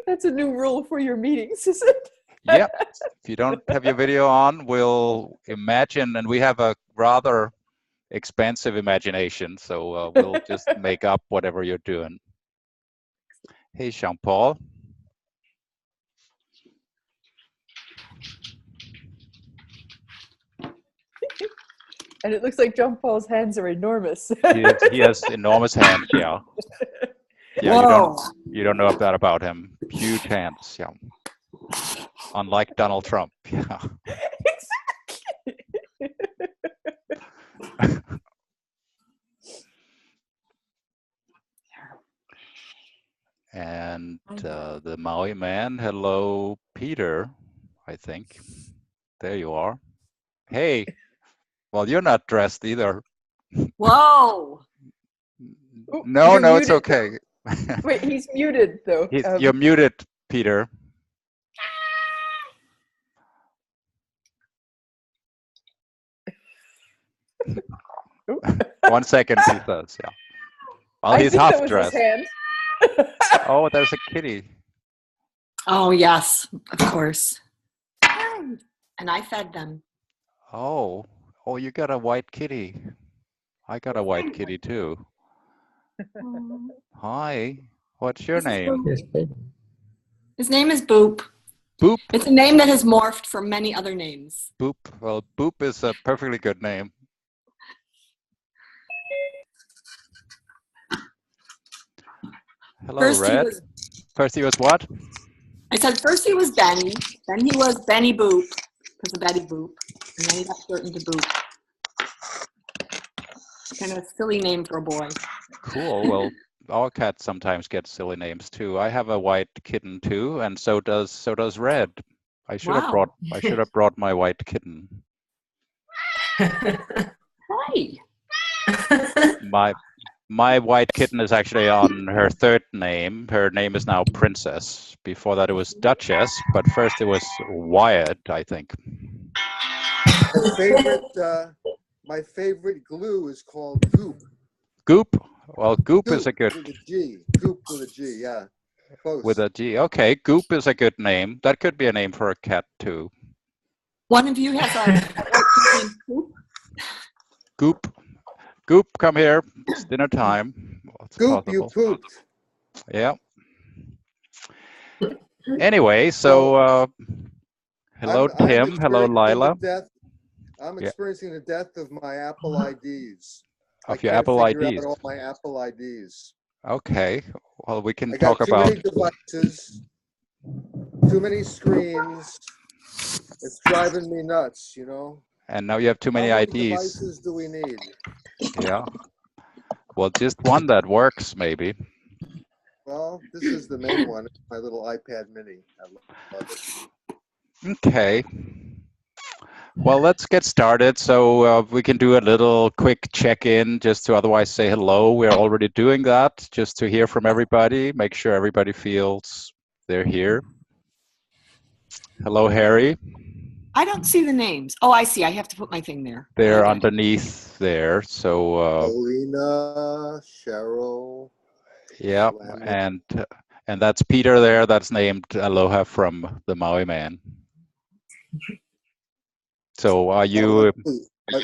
That's a new rule for your meetings, is it? Yep. If you don't have your video on, we'll imagine, and we have a rather expansive imagination, so we'll just make up whatever you're doing. Hey, Jean-Paul. And it looks like Jean-Paul's hands are enormous. He has enormous hands, yeah. Yeah, you don't know that about him. Huge hands, yeah. Unlike Donald Trump, yeah. Exactly. And the Maui man, hello, Peter, I think. There you are. Hey, well, you're not dressed either. Whoa. No, it's okay. Wait, he's muted though. You're muted, Peter. One second, he says, yeah. Well, he's half dressed. Oh, there's a kitty. Oh, yes, of course. And I fed them. Oh, you got a white kitty. I got a white kitty too. Hi, what's your name? His name is Boop. Boop? It's a name that has morphed from many other names. Boop. Well, Boop is a perfectly good name. Hello, Red. First he was what? I said first he was Benny, then he was Benny Boop, because of Betty Boop, and then he got shortened to Boop. Kind of a silly name for a boy. Cool. Well, our cats sometimes get silly names too. I have a white kitten too, and so does Red. I should have brought my white kitten. Hi. My white kitten is actually on her third name. Her name is now Princess. Before that it was Duchess, but first it was Wyatt, I think. My favorite glue is called Goop. Goop? Well, Goop is a good... With a G. Goop with a G, yeah. Close. With a G. Okay, Goop is a good name. That could be a name for a cat too. One of you has a name Goop? Goop. Goop, come here. It's dinner time. Goop, you pooped. Yeah. Anyway, so hello, Tim. Hello, Lila. I'm experiencing the death of my Apple IDs. Of your Apple IDs? I can't figure out all my Apple IDs. Okay. Well, we can I talk got about... too many devices, too many screens. It's driving me nuts, you know? And now you have too many IDs. How many devices do we need? Yeah. Well, just one that works, maybe. Well, this is the main one, my little iPad mini. I love it. Okay. Well, let's get started. So we can do a little quick check-in just to otherwise say hello. We're already doing that just to hear from everybody, make sure everybody feels they're here. Hello, Harry. I don't see the names. Oh, I see. I have to put my thing there. They're underneath there. So Alina, Cheryl. Yeah, and that's Peter there. That's named Aloha from the Maui Man. So are you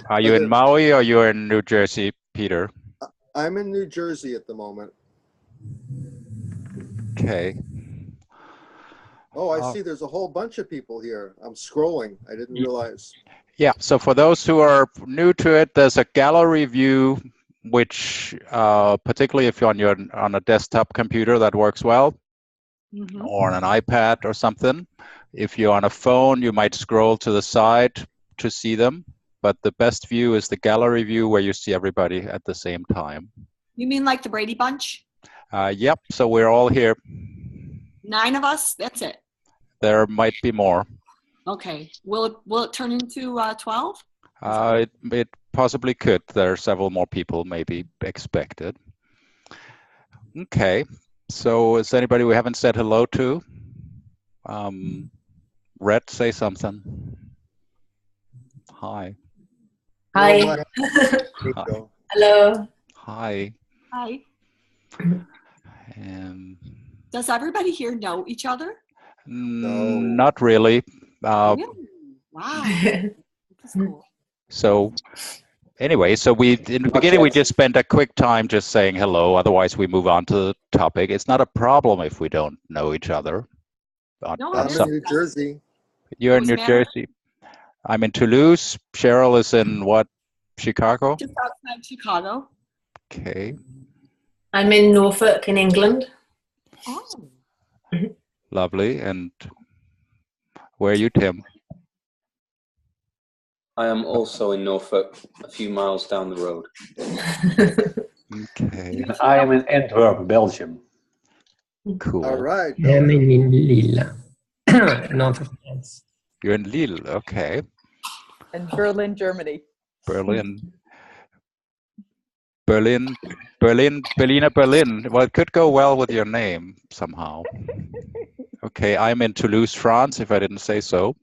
in Maui or you're in New Jersey, Peter? I'm in New Jersey at the moment. Okay. Oh, I see there's a whole bunch of people here. I'm scrolling. I didn't realize. Yeah, so for those who are new to it, there's a gallery view, which particularly if you're on a desktop computer, that works well, or on an iPad or something. If you're on a phone, you might scroll to the side to see them, but the best view is the gallery view where you see everybody at the same time. You mean like the Brady Bunch? Yep, so we're all here. 9 of us? That's it? There might be more. Okay. Will it turn into 12? It possibly could. There are several more people maybe expected. Okay, so is anybody we haven't said hello to? Red, say something. Hi. Hi. Hi. Hello. Hi. Hi. Does everybody here know each other? Not really. Really? Wow. That's cool. So anyway, so we in the beginning we just spent a quick time just saying hello. Otherwise, we move on to the topic. It's not a problem if we don't know each other. No, I'm it in New isn't. Jersey. You're in Who's New Mary? Jersey. I'm in Toulouse. Cheryl is in what? Chicago? Just outside Chicago. Okay, I'm in Norfolk in England. Oh. lovely. And where are you, Tim? I am also in Norfolk, a few miles down the road. Okay, I am in Antwerp, Belgium. cool. All right. I'm in Lille, north of France. You're in Lille. Okay, And Berlin, Germany. Berlin. Berlin. Berlin. Well, it could go well with your name somehow. Okay, I'm in Toulouse, France, if I didn't say so.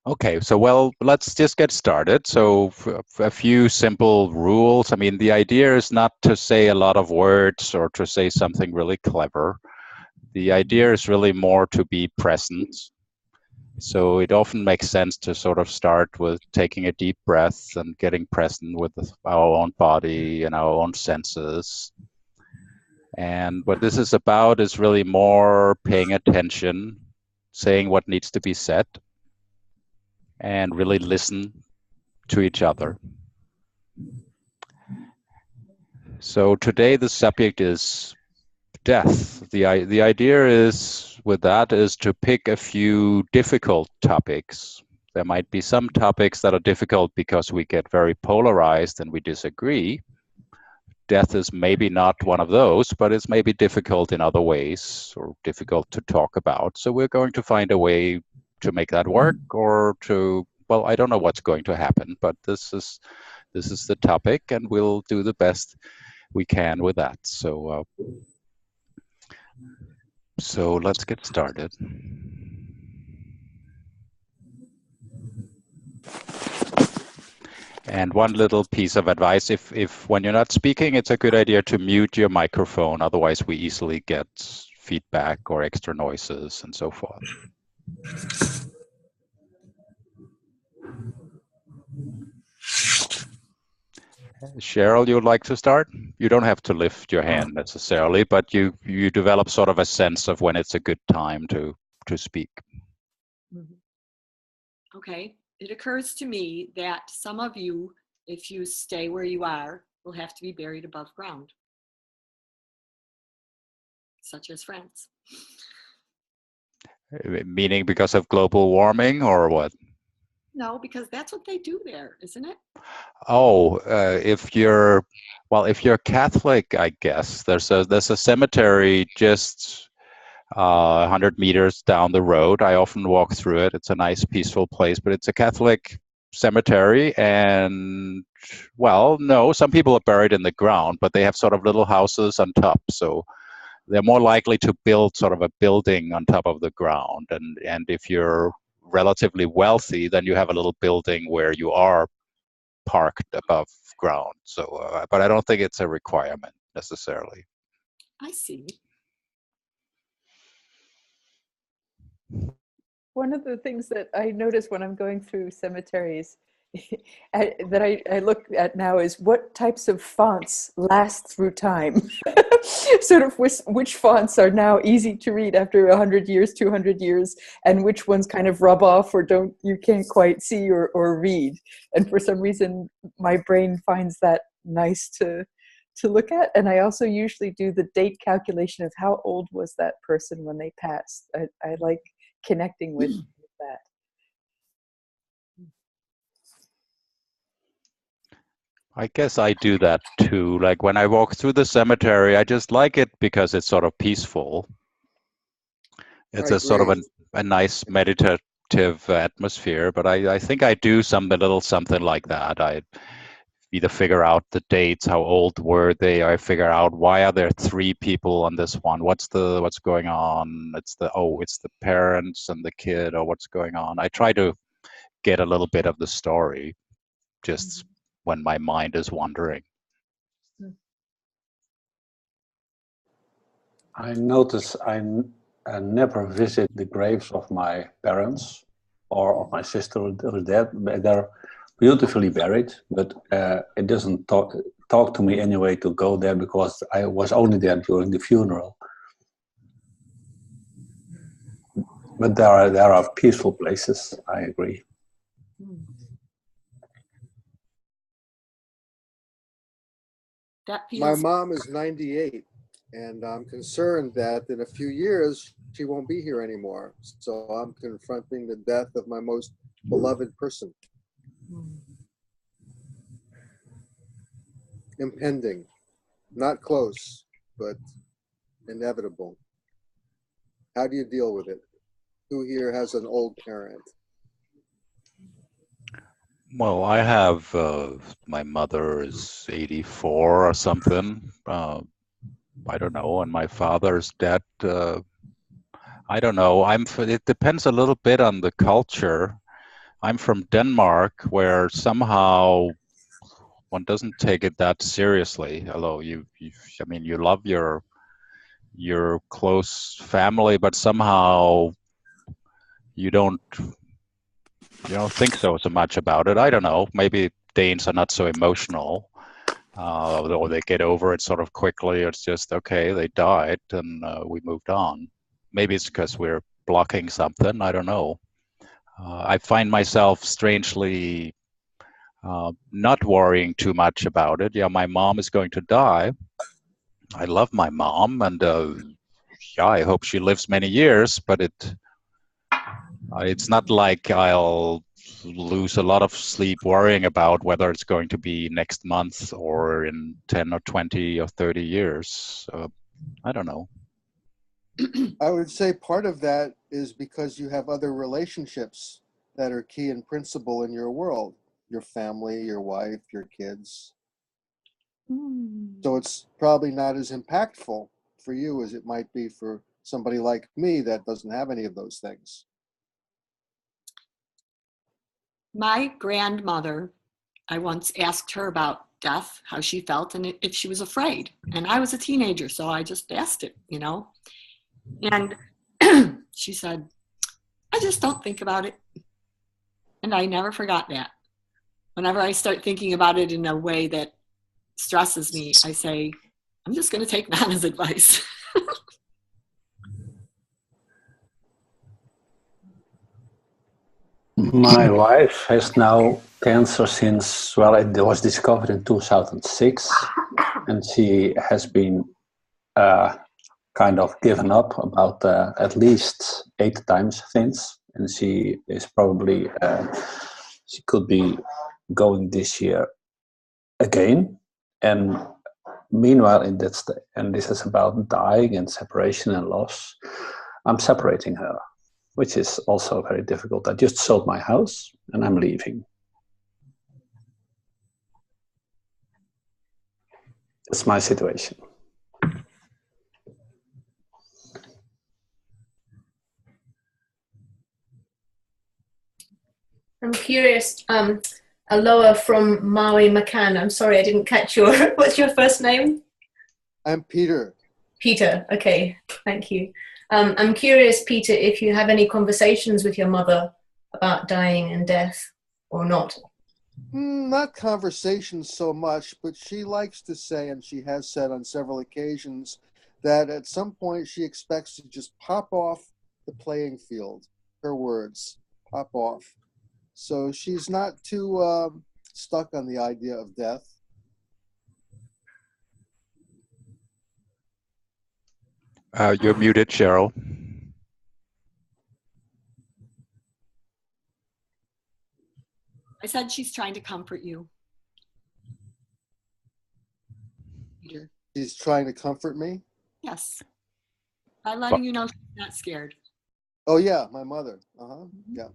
Okay, so well, let's just get started. So a few simple rules. I mean, the idea is not to say a lot of words or to say something really clever. The idea is really more to be present. So it often makes sense to sort of start with taking a deep breath and getting present with our own body and our own senses. And what this is about is really more paying attention, saying what needs to be said, and really listen to each other. So today the subject is death. The idea is with that is to pick a few difficult topics. There might be some topics that are difficult because we get very polarized and we disagree. Death is maybe not one of those, but it's maybe difficult in other ways or difficult to talk about. So we're going to find a way to make that work, or to, well, I don't know what's going to happen, but this is the topic, and we'll do the best we can with that. So so let's get started. And one little piece of advice, if when you're not speaking, it's a good idea to mute your microphone. Otherwise, we easily get feedback or extra noises and so forth. Cheryl, you would like to start? You don't have to lift your hand necessarily, but you develop sort of a sense of when it's a good time to speak. Okay. It occurs to me that some of you, if you stay where you are, will have to be buried above ground, such as France. Meaning because of global warming or what? No, because that's what they do there, isn't it? Oh, if you're Catholic, I guess there's a cemetery just 100 meters down the road. I often walk through it. It's a nice, peaceful place, but it's a Catholic cemetery. And, well, no, some people are buried in the ground, but they have sort of little houses on top. So they're more likely to build sort of a building on top of the ground. And if you're relatively wealthy, then you have a little building where you are parked above ground. So, but I don't think it's a requirement necessarily. I see. One of the things that I notice when I'm going through cemeteries that I look at now is what types of fonts last through time. Sort of which fonts are now easy to read after 100 years, 200 years, and which ones kind of rub off or you can't quite see or read. And for some reason, my brain finds that nice to look at. And I also usually do the date calculation of how old was that person when they passed. I like connecting with that. I guess I do that too. Like when I walk through the cemetery, I just like it because it's sort of peaceful. It's a sort of a nice meditative atmosphere, but I think I do a little something like that. I either figure out the dates, how old were they, I figure out why are there 3 people on this one, what's going on, it's the parents and the kid, or what's going on. I try to get a little bit of the story just when my mind is wandering. I notice I never visit the graves of my parents or of my sister or dad. They're beautifully buried, but it doesn't talk to me anyway to go there because I was only there during the funeral. But there are peaceful places, I agree. That My feels mom is 98, and I'm concerned that in a few years she won't be here anymore. So I'm confronting the death of my most beloved person. Impending, not close, but inevitable. How do you deal with it? Who here has an old parent? Well, I have my mother is 84 or something. I don't know, and my father's dead. I don't know. It depends a little bit on the culture. I'm from Denmark, where somehow one doesn't take it that seriously. Although I mean, you love your close family, but somehow you don't think so much about it. I don't know. Maybe Danes are not so emotional, or they get over it sort of quickly. It's just okay, they died, and we moved on. Maybe it's because we're blocking something. I don't know. I find myself strangely not worrying too much about it. Yeah, my mom is going to die. I love my mom, and yeah, I hope she lives many years. But it's not like I'll lose a lot of sleep worrying about whether it's going to be next month or in 10 or 20 or 30 years. I don't know. I would say part of that is because you have other relationships that are key and principal in your world. Your family, your wife, your kids. So it's probably not as impactful for you as it might be for somebody like me that doesn't have any of those things. my grandmother. I once asked her about death, how she felt, and if she was afraid. And I was a teenager, so I just asked it, And she said, I just don't think about it. And I never forgot that. Whenever I start thinking about it in a way that stresses me, I say, I'm just going to take Nana's advice. My wife has now cancer since, well, it was discovered in 2006, and she has been kind of given up about at least 8 times since, and she is probably, she could be going this year again. And meanwhile, and this is about dying and separation and loss, I'm separating her, which is also very difficult. I just sold my house and I'm leaving. That's my situation. I'm curious, Aloha from Maui, Macan. I'm sorry, I didn't catch what's your first name? I'm Peter. Peter, okay, thank you. I'm curious, Peter, if you have any conversations with your mother about dying and death or not. Not conversations so much, but she likes to say, and she has said on several occasions, that at some point she expects to just pop off the playing field. Her words, pop off. So she's not too stuck on the idea of death. You're muted, Cheryl. I said she's trying to comfort you. Peter. She's trying to comfort me? Yes. By letting you know she's not scared. Oh, yeah, my mother. Yeah.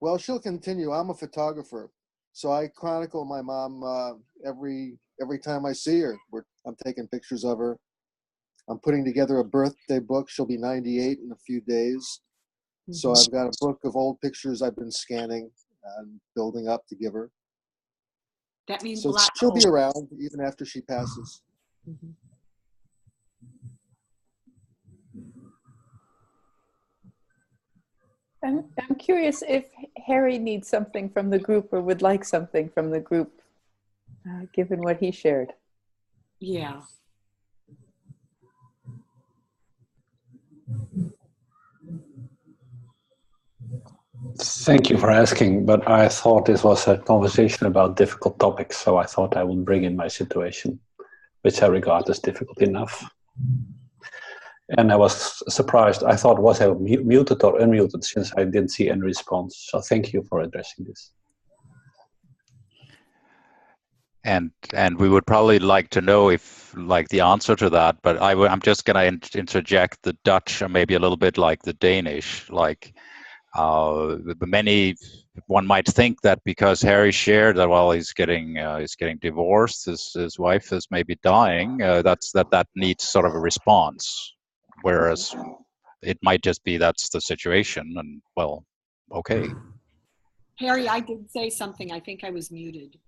Well, she'll continue. I'm a photographer, so I chronicle my mom every time I see her. I'm taking pictures of her. I'm putting together a birthday book. She'll be 98 in a few days. So I've got a book of old pictures I've been scanning and building up to give her. That means so a lot. She'll be around even after she passes. I'm curious if Harry needs something from the group or would like something from the group, given what he shared. Yeah. Thank you for asking, but I thought this was a conversation about difficult topics, so I thought I would bring in my situation, which I regard as difficult enough. And I was surprised. I thought, was I muted or unmuted, since I didn't see any response. So thank you for addressing this. And we would probably like to know if, like, the answer to that, but I'm just going to interject the Dutch, or maybe a little bit like the Danish. Like, one might think that because Harry shared that while he's getting divorced, his wife is maybe dying, that needs sort of a response. Whereas it might just be that's the situation, and well, okay. Harry, I did say something. I think I was muted.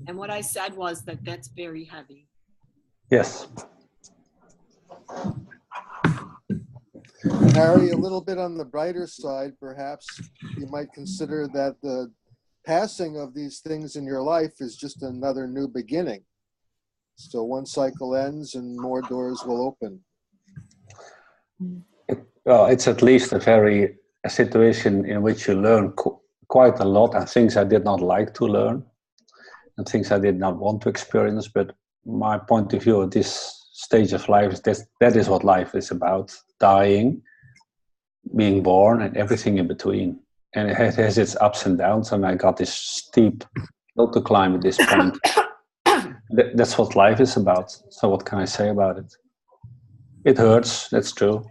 And what I said was that that's very heavy. Yes. Harry, a little bit on the brighter side, perhaps you might consider that the passing of these things in your life is just another new beginning. So one cycle ends and more doors will open. Well, it's at least a situation in which you learn quite a lot, and things I did not like to learn and things I did not want to experience. But my point of view at this stage of life is that is what life is about: dying, being born, and everything in between. And it has its ups and downs, and I got this steep hill to climb at this point. That's what life is about. So what can I say about it? It hurts, that's true.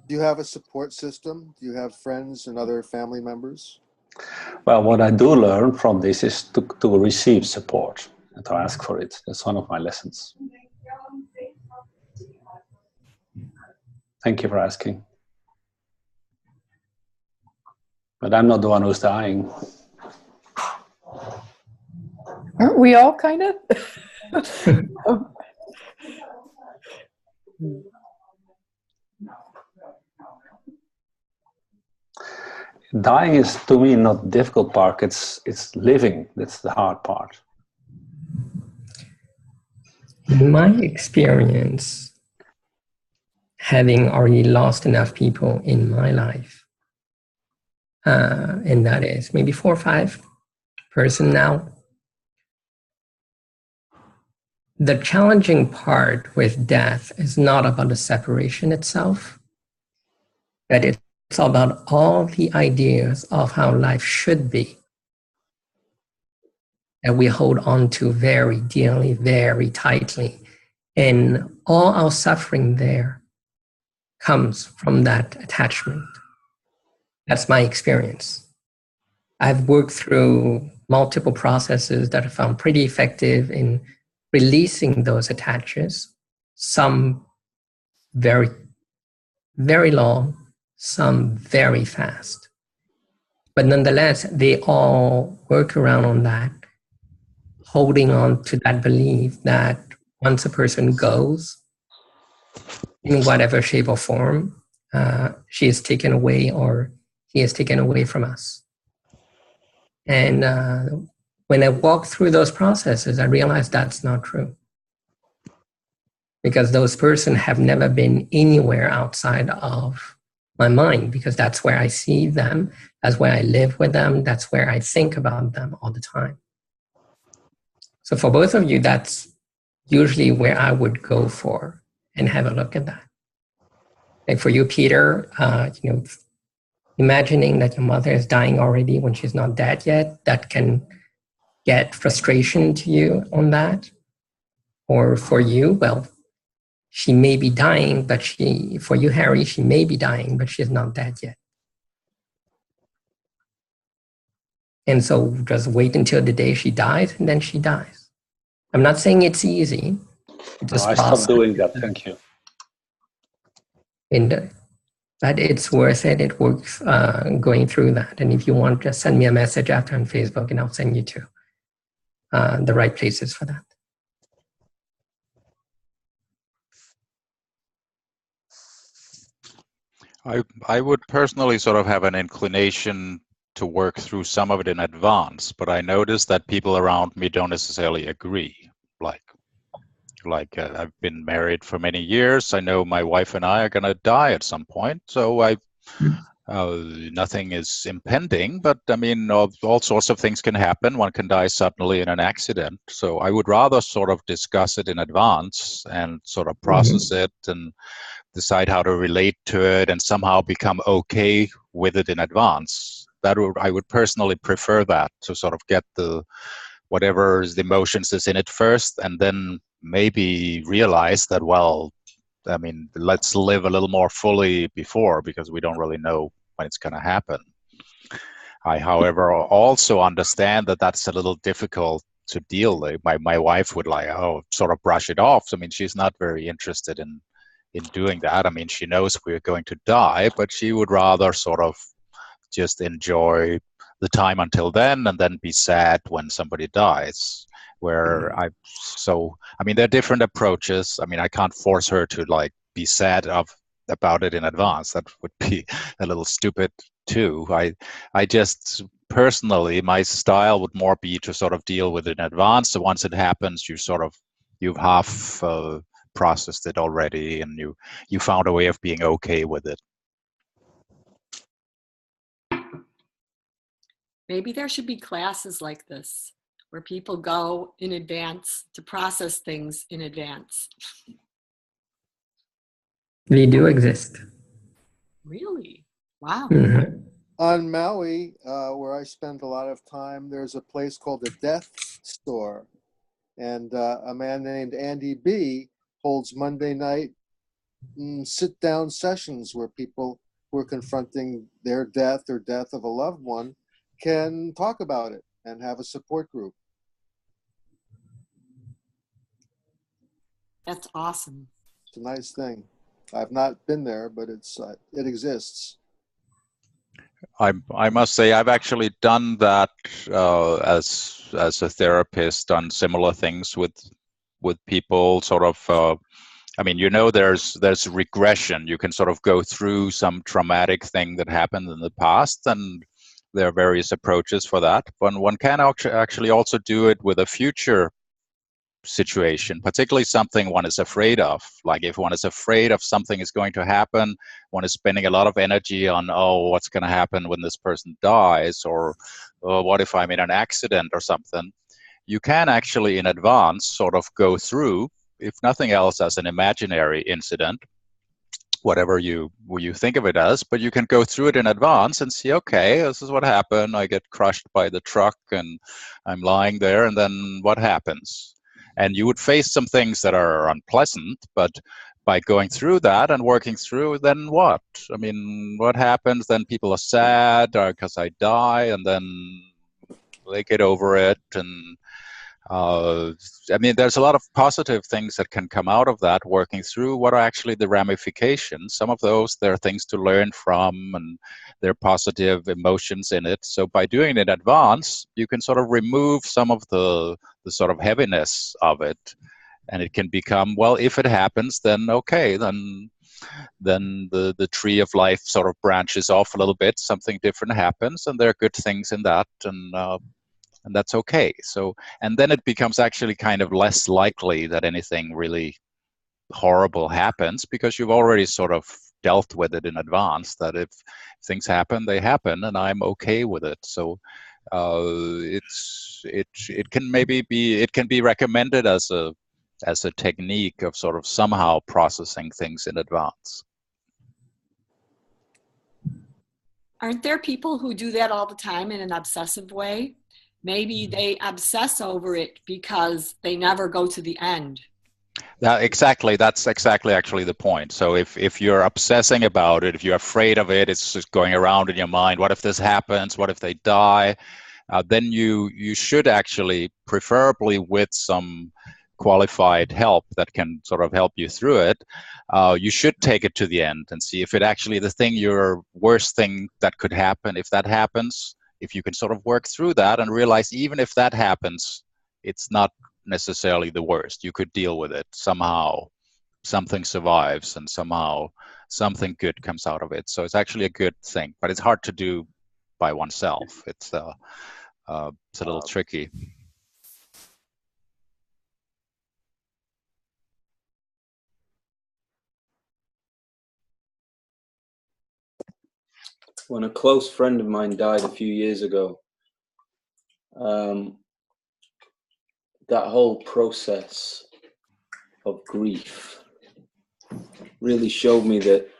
Do you have a support system? Do you have friends and other family members? Well, what I do learn from this is to receive support and to ask for it. That's one of my lessons. Thank you for asking. But I'm not the one who's dying. Aren't we all kind of? Dying is, to me, not the difficult part. It's living. That's the hard part. In my experience, having already lost enough people in my life, and that is maybe 4 or 5 person now. The challenging part with death is not about the separation itself, but it's about all the ideas of how life should be that we hold on to very dearly, very tightly. And all our suffering there comes from that attachment. That's my experience. I've worked through multiple processes that I found pretty effective in releasing those attaches, some very, very long, some very fast. But nonetheless, they all work around on that, holding on to that belief that once a person goes, in whatever shape or form, she is taken away or he is taken away from us. And when I walk through those processes, I realized that's not true. Because those persons have never been anywhere outside of my mind, because that's where I see them, that's where I live with them, that's where I think about them all the time. So for both of you, that's usually where I would go for and have a look at that. Like for you, Peter, imagining that your mother is dying already when she's not dead yet, that can get frustration to you on that. Or for you, well, she may be dying, but for you, Harry, she may be dying, but she's not dead yet. And so just wait until the day she dies, and then she dies. I'm not saying it's easy. I stopped doing that, thank you. But it's worth it. It works going through that. And if you want, just send me a message after on Facebook, and I'll send you to the right places for that. I would personally sort of have an inclination to work through some of it in advance, but I notice that people around me don't necessarily agree. I've been married for many years. I know my wife and I are going to die at some point, so nothing is impending, but I mean, all sorts of things can happen. One can die suddenly in an accident. So I would rather sort of discuss it in advance and sort of process it and decide how to relate to it and somehow become okay with it in advance. I would personally prefer that, to sort of get whatever the emotions is in it first, and then maybe realize that, well, I mean, let's live a little more fully before, because we don't really know when it's going to happen. I, however, also understand that that's a little difficult to deal with. My wife would sort of brush it off. I mean, she's not very interested in doing that. I mean, she knows we're going to die, but she would rather sort of just enjoy the time until then and then be sad when somebody dies. I mean, there are different approaches. I mean, I can't force her to be sad about it in advance. That would be a little stupid too. I just personally, my style would more be to sort of deal with it in advance. So once it happens, you've half processed it already, and you found a way of being okay with it. Maybe there should be classes like this where people go in advance to process things in advance. They do exist. Really? Wow. Mm-hmm. On Maui, where I spend a lot of time, there's a place called the Death Store. And a man named Andy B holds Monday night sit-down sessions where people who are confronting their death or death of a loved one can talk about it and have a support group. That's awesome. It's a nice thing. I've not been there, but it exists. I must say, I've actually done that as a therapist, done similar things with people. Sort of, I mean, there's regression. You can sort of go through some traumatic thing that happened in the past, and there are various approaches for that. But one can actually also do it with a future situation, particularly something one is afraid of. Like if one is afraid of something is going to happen, one is spending a lot of energy on, what's going to happen when this person dies, or what if I'm in an accident or something. You can actually in advance sort of go through, if nothing else, as an imaginary incident, whatever you think of it as, but you can go through it in advance and see, okay, this is what happened. I get crushed by the truck and I'm lying there, and then what happens? And you would face some things that are unpleasant, but by going through that and working through, then what? I mean, what happens? Then people are sad because I die, and then they get over it. And I mean, there's a lot of positive things that can come out of that, working through what are actually the ramifications. Some of those, there are things to learn from, and there are positive emotions in it. So by doing it in advance, you can sort of remove some of the sort of heaviness of it. And it can become, well, if it happens, then okay, then the tree of life sort of branches off a little bit, something different happens, and there are good things in that, and that's okay. So, and then it becomes actually kind of less likely that anything really horrible happens, because you've already sort of dealt with it in advance, that if things happen, they happen, and I'm okay with it. So it can be recommended as a technique of sort of somehow processing things in advance. Aren't there people who do that all the time in an obsessive way? Maybe they obsess over it because they never go to the end. Exactly. That's exactly actually the point. So if you're obsessing about it, if you're afraid of it, it's just going around in your mind. What if this happens? What if they die? Then you should actually, preferably with some qualified help that can sort of help you through it, you should take it to the end and see if it actually, your worst thing that could happen, if that happens, if you can sort of work through that and realize even if that happens, it's not necessarily the worst. You could deal with it somehow. something survives and somehow something good comes out of it. So it's actually a good thing, but it's hard to do by oneself. It's a little tricky. When a close friend of mine died a few years ago, that whole process of grief really showed me that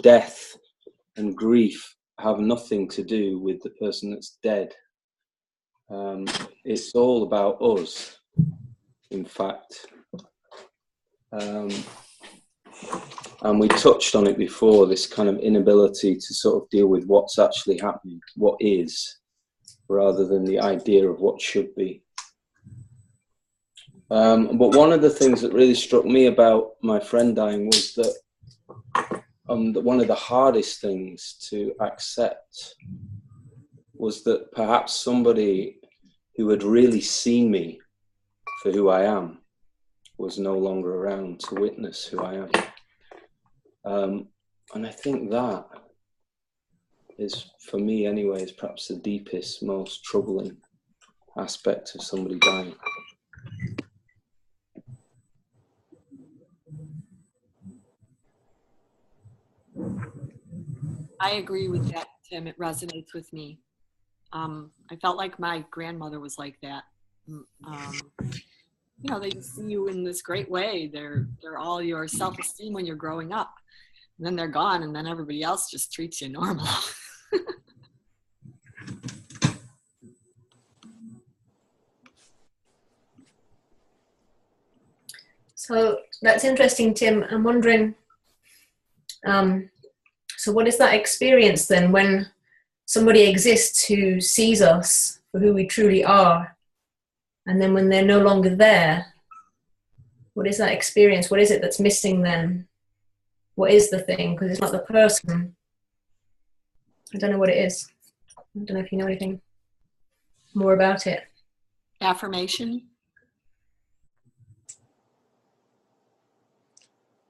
death and grief have nothing to do with the person that's dead. It's all about us, in fact. And we touched on it before, this kind of inability to sort of deal with what's actually happening, what is, rather than the idea of what should be. But one of the things that really struck me about my friend dying was that one of the hardest things to accept was that perhaps somebody who had really seen me for who I am was no longer around to witness who I am. And I think that is, for me anyway, is perhaps the deepest, most troubling aspect of somebody dying. I agree with that, Tim. It resonates with me. I felt like my grandmother was like that. You know, they just see you in this great way. They're all your self-esteem when you're growing up. And then they're gone, and then everybody else just treats you normal. So that's interesting, Tim. I'm wondering, so what is that experience then when somebody exists who sees us for who we truly are, and then when they're no longer there, what is that experience? What is it that's missing then? What is the thing? Because it's not the person. I don't know what it is. I don't know if you know anything more about it. Affirmation.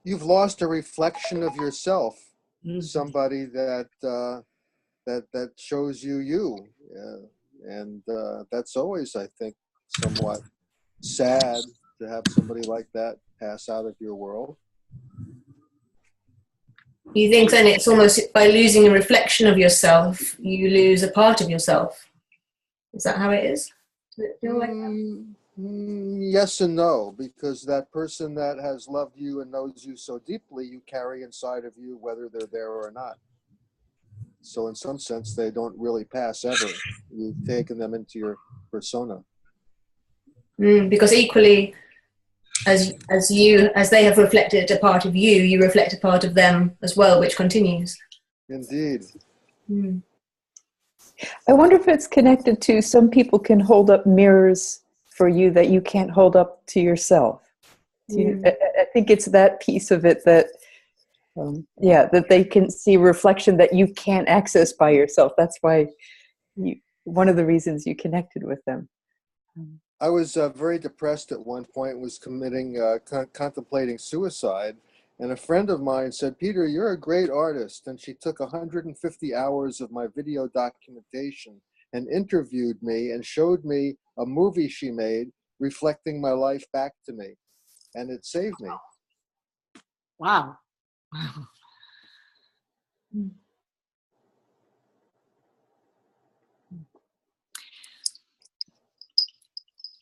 You've lost a reflection of yourself. Mm-hmm. Somebody that that shows you, and that's always, I think, somewhat sad to have somebody like that pass out of your world. You think then it's almost by losing a reflection of yourself, you lose a part of yourself. Is that how it is? Does it feel like that? Yes and no, because that person that has loved you and knows you so deeply, you carry inside of you whether they're there or not. So in some sense, they don't really pass ever. You've taken them into your persona. Because equally, as they have reflected a part of you, you reflect a part of them as well, which continues. Indeed. I wonder if it's connected to some people can hold up mirrors for you that you can't hold up to yourself. I think it's that piece of it that, that they can see reflection that you can't access by yourself. That's why one of the reasons you connected with them. I was very depressed at one point, was contemplating suicide. And a friend of mine said, "Peter, you're a great artist." And she took 150 hours of my video documentation and interviewed me and showed me a movie she made reflecting my life back to me. And it saved me. Wow.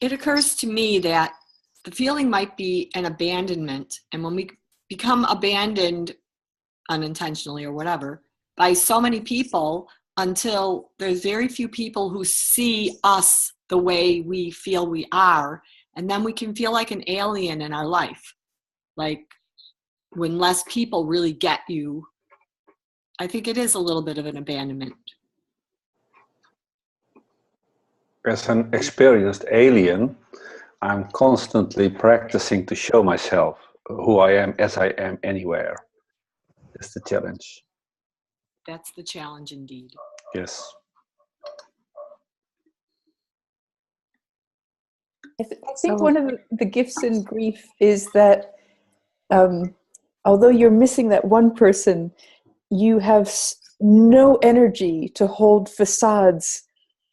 It occurs to me that the feeling might be an abandonment. And when we become abandoned unintentionally or whatever by so many people, until there's very few people who see us the way we feel we are, and then we can feel like an alien in our life. Like when less people really get you, I think it is a little bit of an abandonment. As an experienced alien, I'm constantly practicing to show myself who I am as I am anywhere. That's the challenge. That's the challenge indeed. Yes. I think one of the gifts in grief is that although you're missing that one person, you have no energy to hold facades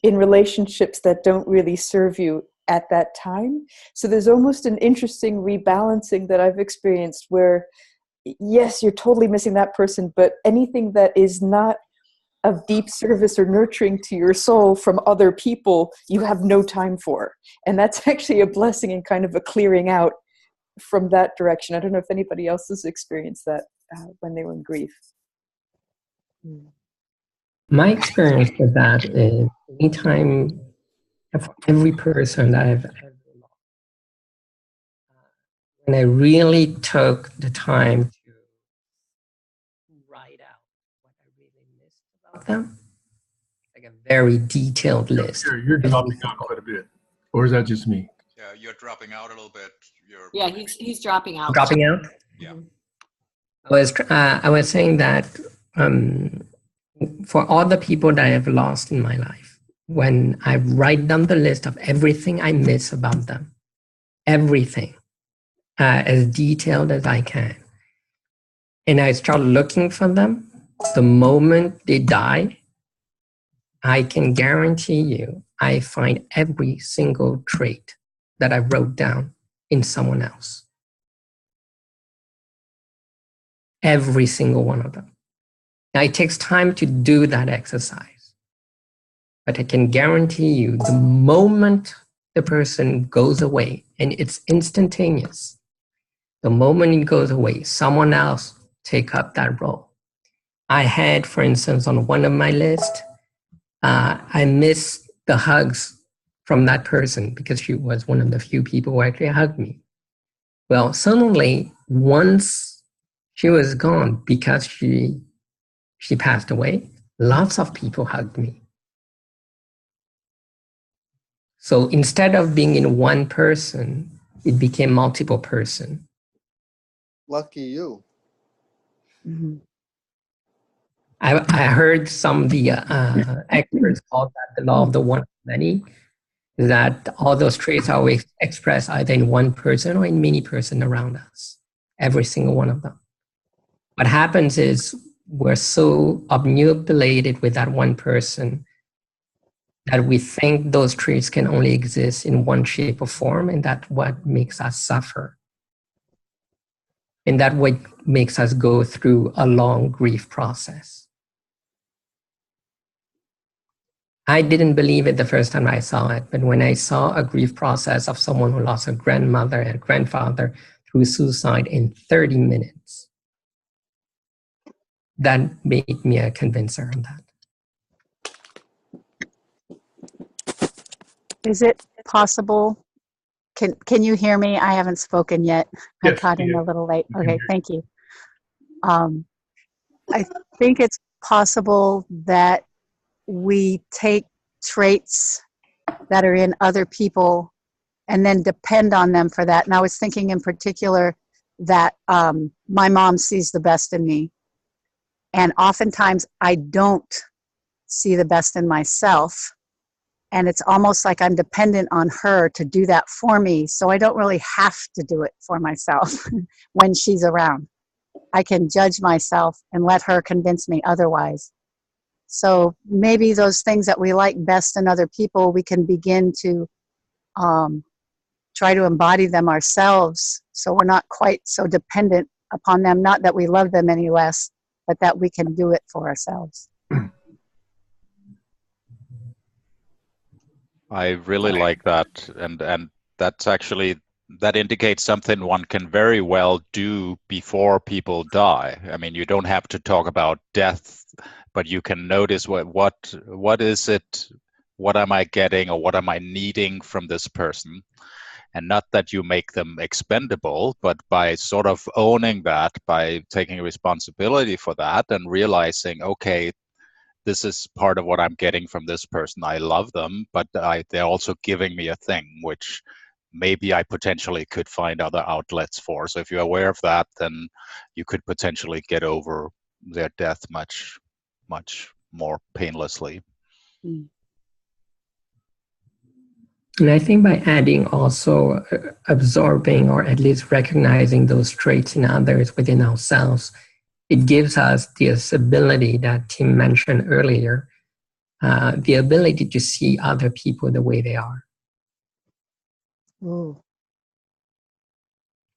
in relationships that don't really serve you at that time. So there's almost an interesting rebalancing that I've experienced where, yes, you're totally missing that person, but anything that is not of deep service or nurturing to your soul from other people, you have no time for. And that's actually a blessing and kind of a clearing out from that direction. I don't know if anybody else has experienced that when they were in grief. My experience with that is anytime, for every person that I've ever lost, when I really took the time to write out what I really missed about them, like a very detailed list. You're dropping out quite a bit, or is that just me? Yeah, you're dropping out a little bit. Yeah, he's dropping out. Dropping out? Yeah. I was saying that for all the people that I have lost in my life, when I write down the list of everything I miss about them, everything, as detailed as I can, and I start looking for them, the moment they die, I can guarantee you I find every single trait that I wrote down in someone else. Every single one of them. Now, it takes time to do that exercise, but I can guarantee you the moment the person goes away, and it's instantaneous, the moment it goes away, someone else take up that role. I had, for instance, on one of my lists, I missed the hugs from that person because she was one of the few people who actually hugged me. Well, suddenly, once she was gone because she passed away, lots of people hugged me. So instead of being in one person, it became multiple person. Lucky you. Mm-hmm. I heard some of the experts call that the law of the one of many, that all those traits are always expressed either in one person or in many persons around us, every single one of them. What happens is we're so obnubilated with that one person that we think those traits can only exist in one shape or form, and that's what makes us suffer. And that's what makes us go through a long grief process. I didn't believe it the first time I saw it, but when I saw a grief process of someone who lost a grandmother and grandfather through suicide in 30 minutes, that made me a convincer on that. Is it possible? Can you hear me? I haven't spoken yet. Yes, I caught in yeah. a little late. Okay, thank you. I think it's possible that we take traits that are in other people and then depend on them for that. And I was thinking in particular that my mom sees the best in me. And oftentimes I don't see the best in myself. And it's almost like I'm dependent on her to do that for me. So I don't really have to do it for myself when she's around. I can judge myself and let her convince me otherwise. So maybe those things that we like best in other people, we can begin to try to embody them ourselves, so we're not quite so dependent upon them. Not that we love them any less, but that we can do it for ourselves. I really like that, and that's actually, that indicates something one can very well do before people die. I mean, you don't have to talk about death, but you can notice what is it, what am I getting, or what am I needing from this person? And not that you make them expendable, but by sort of owning that, by taking responsibility for that and realizing, okay, this is part of what I'm getting from this person. I love them, but they're also giving me a thing, which maybe I potentially could find other outlets for. So if you're aware of that, then you could potentially get over their death much more painlessly. And I think by adding also absorbing or at least recognizing those traits in others within ourselves, it gives us this ability that Tim mentioned earlier, the ability to see other people the way they are. Ooh.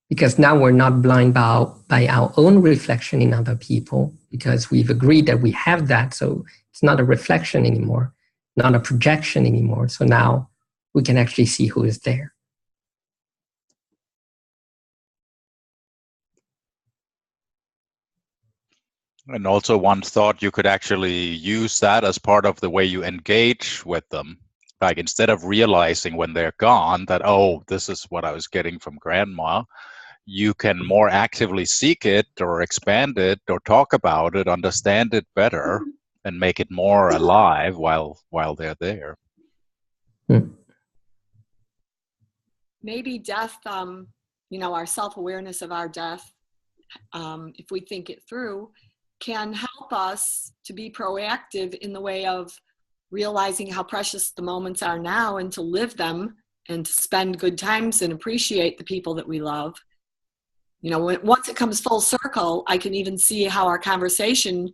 Because now we're not blind by our own reflection in other people, because we've agreed that we have that. So it's not a reflection anymore, not a projection anymore. So now we can actually see who is there. And also one thought, you could actually use that as part of the way you engage with them. Like instead of realizing when they're gone that, oh, this is what I was getting from grandma, you can more actively seek it or expand it or talk about it, understand it better, and make it more alive while they're there. Maybe death, our self-awareness of our death, if we think it through, can help us to be proactive in the way of realizing how precious the moments are now and to live them and to spend good times and appreciate the people that we love. Once it comes full circle, I can even see how our conversation,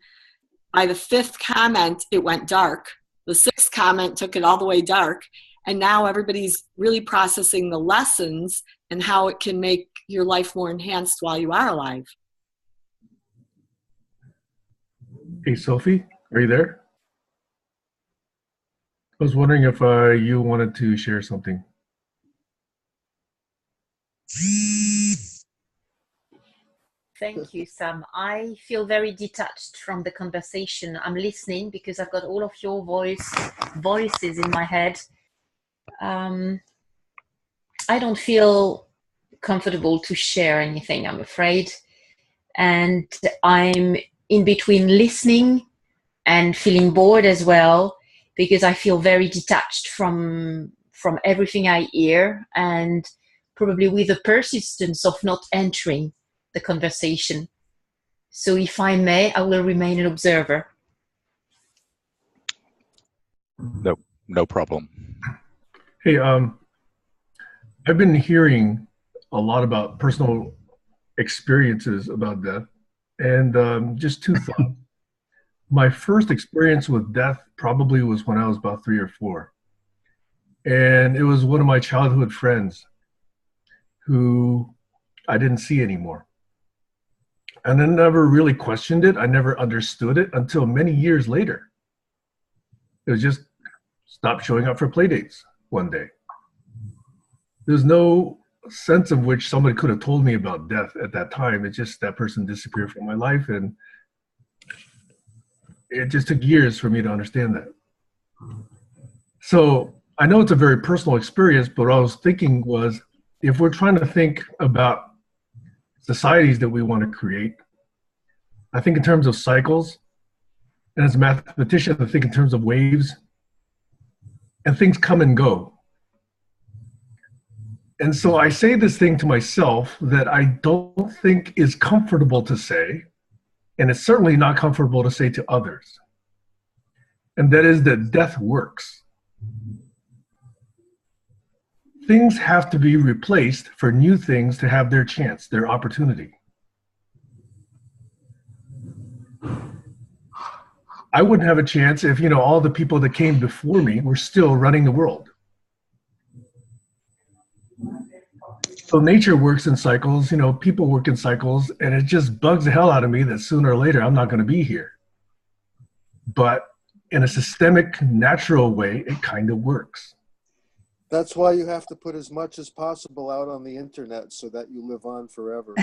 by the 5th comment, it went dark. The 6th comment took it all the way dark. And now everybody's really processing the lessons and how it can make your life more enhanced while you are alive. Hey, Sophie, are you there? I was wondering if you wanted to share something. Thank you, Sam. I feel very detached from the conversation. I'm listening because I've got all of your voices in my head. I don't feel comfortable to share anything, I'm afraid. And I'm in between listening and feeling bored as well, because I feel very detached from everything I hear, and probably with the persistence of not entering the conversation. So if I may, I will remain an observer. No problem. Hey, I've been hearing a lot about personal experiences about death, and just 2 thoughts. My first experience with death probably was when I was about 3 or 4. And it was one of my childhood friends who I didn't see anymore. And I never really questioned it. I never understood it until many years later. It was just stopped showing up for play dates one day. There's no sense of which somebody could have told me about death at that time. It's just that person disappeared from my life, and it just took years for me to understand that. So I know it's a very personal experience, but what I was thinking was, if we're trying to think about societies that we want to create, I think in terms of cycles, and as a mathematician, I think in terms of waves, and things come and go. And so I say this thing to myself that I don't think is comfortable to say, and it's certainly not comfortable to say to others. And that is that death works. Things have to be replaced for new things to have their chance, their opportunity. I wouldn't have a chance if, all the people that came before me were still running the world. So nature works in cycles, people work in cycles, and it just bugs the hell out of me that sooner or later I'm not going to be here. But in a systemic, natural way, it kind of works. That's why you have to put as much as possible out on the internet so that you live on forever.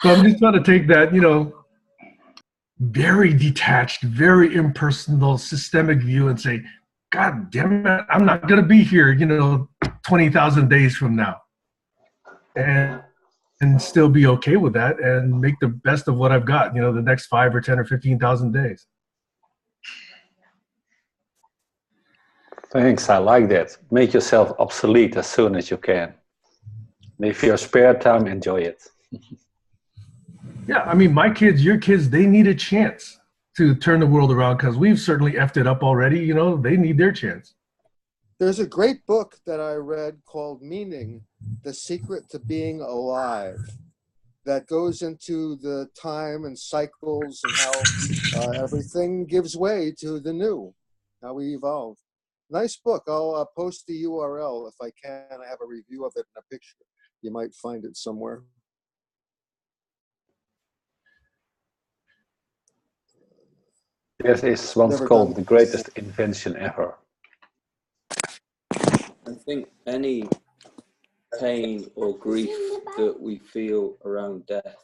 So I'm just trying to take that, very detached, very impersonal, systemic view and say, God damn it, I'm not going to be here, 20,000 days from now. And still be okay with that and make the best of what I've got, the next 5 or 10 or 15,000 days. Thanks, I like that. Make yourself obsolete as soon as you can. And if you have spare time, enjoy it. Yeah, my kids, your kids, they need a chance. to turn the world around, because we've certainly effed it up already. You know, they need their chance. There's a great book that I read called Meaning, The Secret to Being Alive, that goes into the time and cycles and how everything gives way to the new, how we evolve. Nice book. I'll post the URL if I can. I have a review of it and a picture. You might find it somewhere. This is once called the greatest invention ever. I think any pain or grief that we feel around death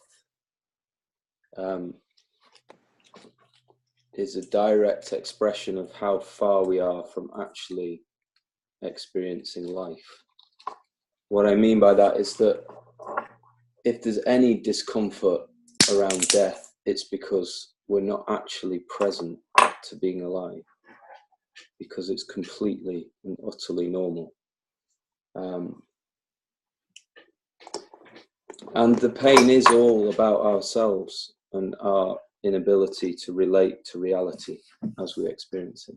is a direct expression of how far we are from actually experiencing life. What I mean by that is that if there's any discomfort around death, it's because we're not actually present to being alive, because it's completely and utterly normal. And the pain is all about ourselves and our inability to relate to reality as we experience it.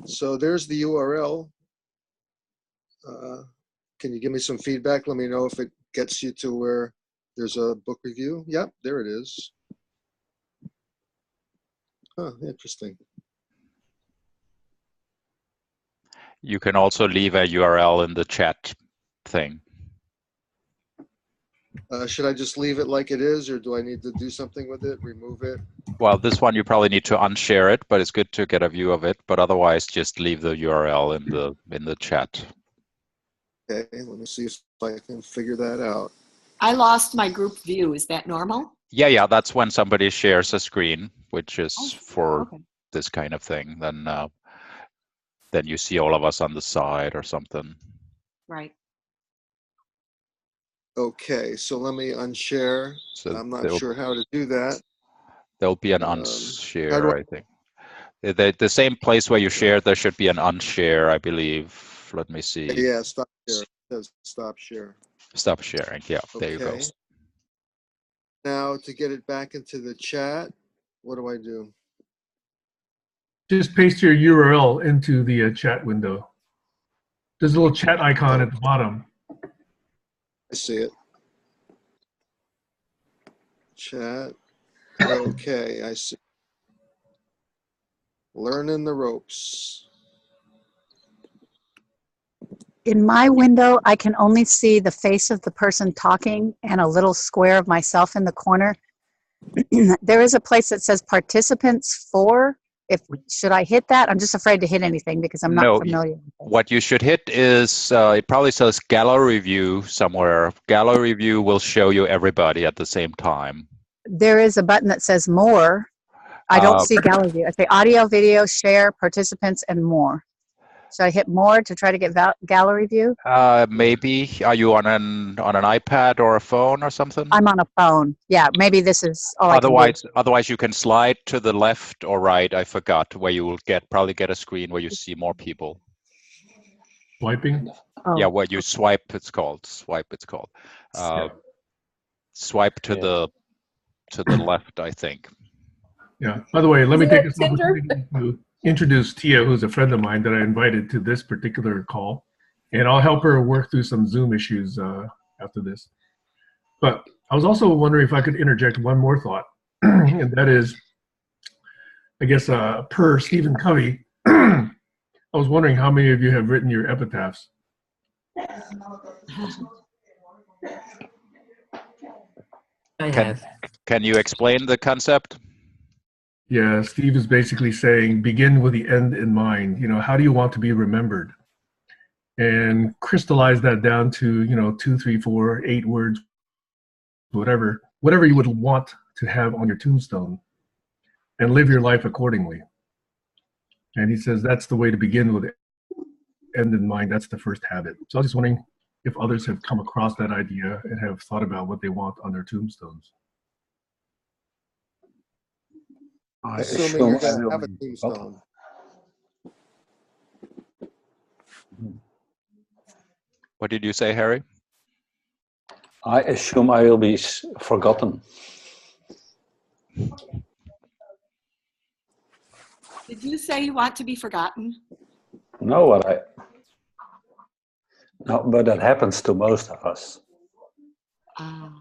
So there's the URL. Can you give me some feedback? Let me know if it gets you to where there's a book review. Yep, there it is. Huh, interesting. You can also leave a URL in the chat thing. Should I just leave it like it is, or do I need to do something with it, remove it? Well, this one you probably need to unshare it, but it's good to get a view of it. But otherwise, just leave the URL in the chat. Okay, let me see if I can figure that out. I lost my group view. Is that normal? Yeah, that's when somebody shares a screen, which is for this kind of thing. Then you see all of us on the side or something. Right. Okay, so let me unshare. So I'm not sure how to do that. There'll be an unshare, I think. The same place where you shared, there should be an unshare, I believe. Let me see. Yeah, stop share. It says stop share. Stop sharing. Yeah, Okay. there you go. Now to get it back into the chat, what do I do? Just paste your URL into the chat window. There's a little chat icon at the bottom. I see it. Chat. Okay, I see. Learning the ropes. In my window, I can only see the face of the person talking and a little square of myself in the corner. There is a place that says participants for. Should I hit that? I'm just afraid to hit anything because I'm not familiar. What you should hit is, it probably says gallery view somewhere. Gallery view will show you everybody at the same time. There is a button that says more. I don't see gallery view. I say audio, video, share, participants, and more. Should I hit more to try to get gallery view? Maybe. Are you on an iPad or a phone or something? I'm on a phone. Yeah, maybe this is all Otherwise, you can slide to the left or right. I forgot where you will probably get a screen where you see more people. Swiping? Oh. Yeah, where you swipe. It's called swipe. It's called. Swipe to the left, I think. Yeah. By the way, let me take this opportunity to introduce Tia, who's a friend of mine that I invited to this particular call, and I'll help her work through some Zoom issues after this. But I was also wondering if I could interject one more thought, and that is, I guess, per Stephen Covey, I was wondering how many of you have written your epitaphs? I have. Can you explain the concept? Yeah, Steve is basically saying, begin with the end in mind. You know, how do you want to be remembered? And crystallize that down to, 2, 3, 4, 8 words, whatever you would want to have on your tombstone, and live your life accordingly. And he says that's the way to begin with end in mind. That's the first habit. So I was just wondering if others have come across that idea and have thought about what they want on their tombstones. I Assuming you're assume I going to will have a be tombstone. What did you say, Harry? I assume I will be forgotten. Did you say you want to be forgotten? No, but that happens to most of us. And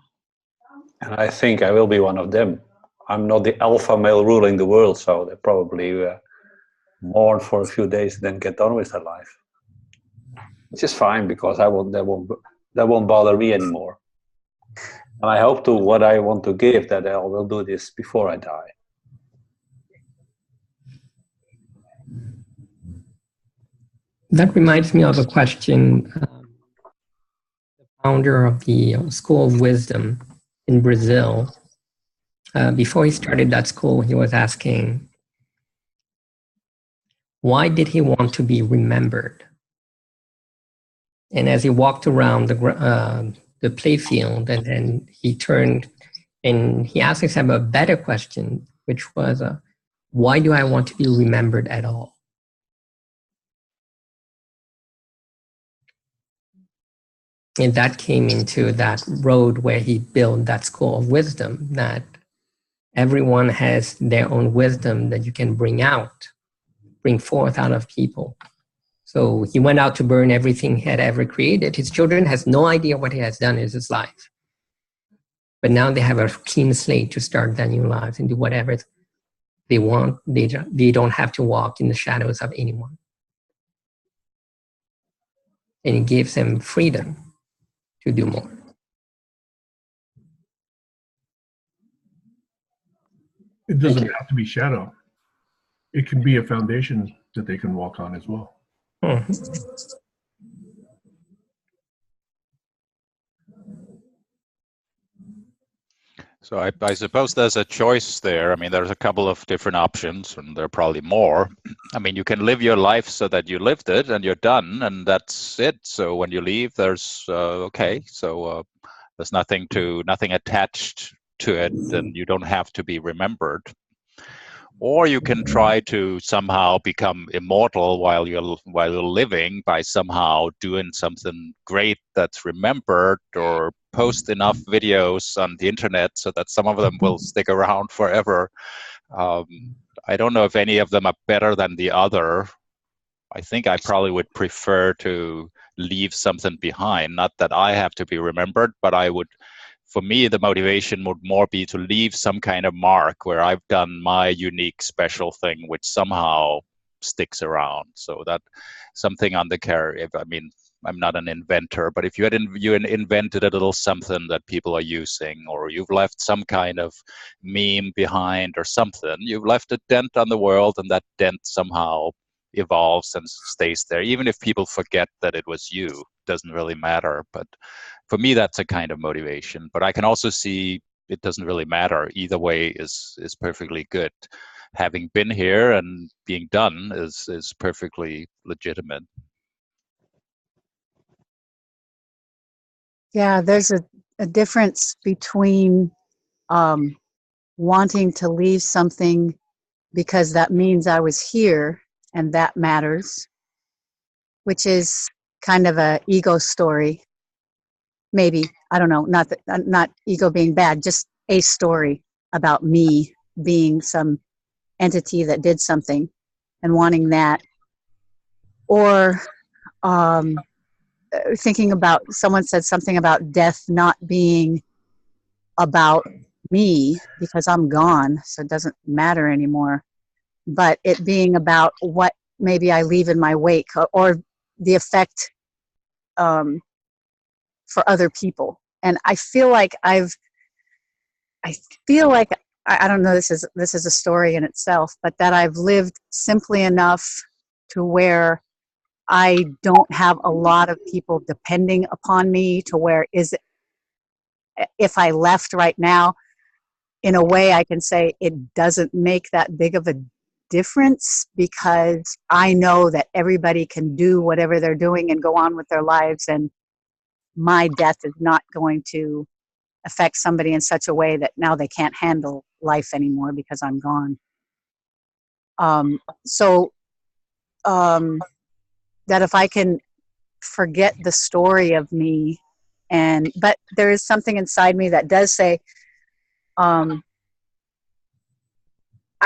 I think I will be one of them. I'm not the alpha male ruling the world, so they probably mourn for a few days, then get on with their life. Which is fine, because that won't bother me anymore. And I hope to what I want to give, that I will do this before I die. That reminds me of a question. The founder of the School of Wisdom in Brazil, before he started that school, he was asking, why did he want to be remembered? And as he walked around the playfield, and then he turned and he asked himself a better question, which was, why do I want to be remembered at all? And that came into that road where he built that School of Wisdom, that everyone has their own wisdom that you can bring forth out of people. So he went out to burn everything he had ever created. His children has no idea what he has done in his life. But now they have a clean slate to start their new lives and do whatever they want. They don't have to walk in the shadows of anyone. And it gives them freedom to do more. It doesn't have to be shadow. It can be a foundation that they can walk on as well. Mm-hmm. So I suppose there's a choice there. I mean, there's a couple of different options, and there are probably more. I mean, you can live your life so that you lived it and you're done, and that's it. So when you leave, there's there's nothing attached to it, and you don't have to be remembered. Or you can try to somehow become immortal while you're living by somehow doing something great that's remembered, or post enough videos on the internet so that some of them will stick around forever. I don't know if any of them are better than the other. I think I probably would prefer to leave something behind. Not that I have to be remembered, but for me, the motivation would more be to leave some kind of mark where I've done my unique, special thing, which somehow sticks around. So that something on the carry. I mean, I'm not an inventor, but if you invented a little something that people are using, or you've left some kind of meme behind or something, you've left a dent on the world, and that dent somehow evolves and stays there. Even if people forget that it was you, doesn't really matter. But for me, that's a kind of motivation. But I can also see it doesn't really matter. Either way is perfectly good. Having been here and being done is perfectly legitimate. Yeah, there's a difference between wanting to leave something because that means I was here and that matters, which is kind of a ego story. Maybe, I don't know, not ego being bad, just a story about me being some entity that did something and wanting that. Or thinking about, someone said something about death not being about me because I'm gone, so it doesn't matter anymore, but it being about what maybe I leave in my wake, or the effect for other people. And I feel like I don't know, this is a story in itself, but that I've lived simply enough to where I don't have a lot of people depending upon me, to where if I left right now, in a way I can say it doesn't make that big of a difference, because I know that everybody can do whatever they're doing and go on with their lives, and my death is not going to affect somebody in such a way that now they can't handle life anymore because I'm gone. So that if I can forget the story of me, but there is something inside me that does say, I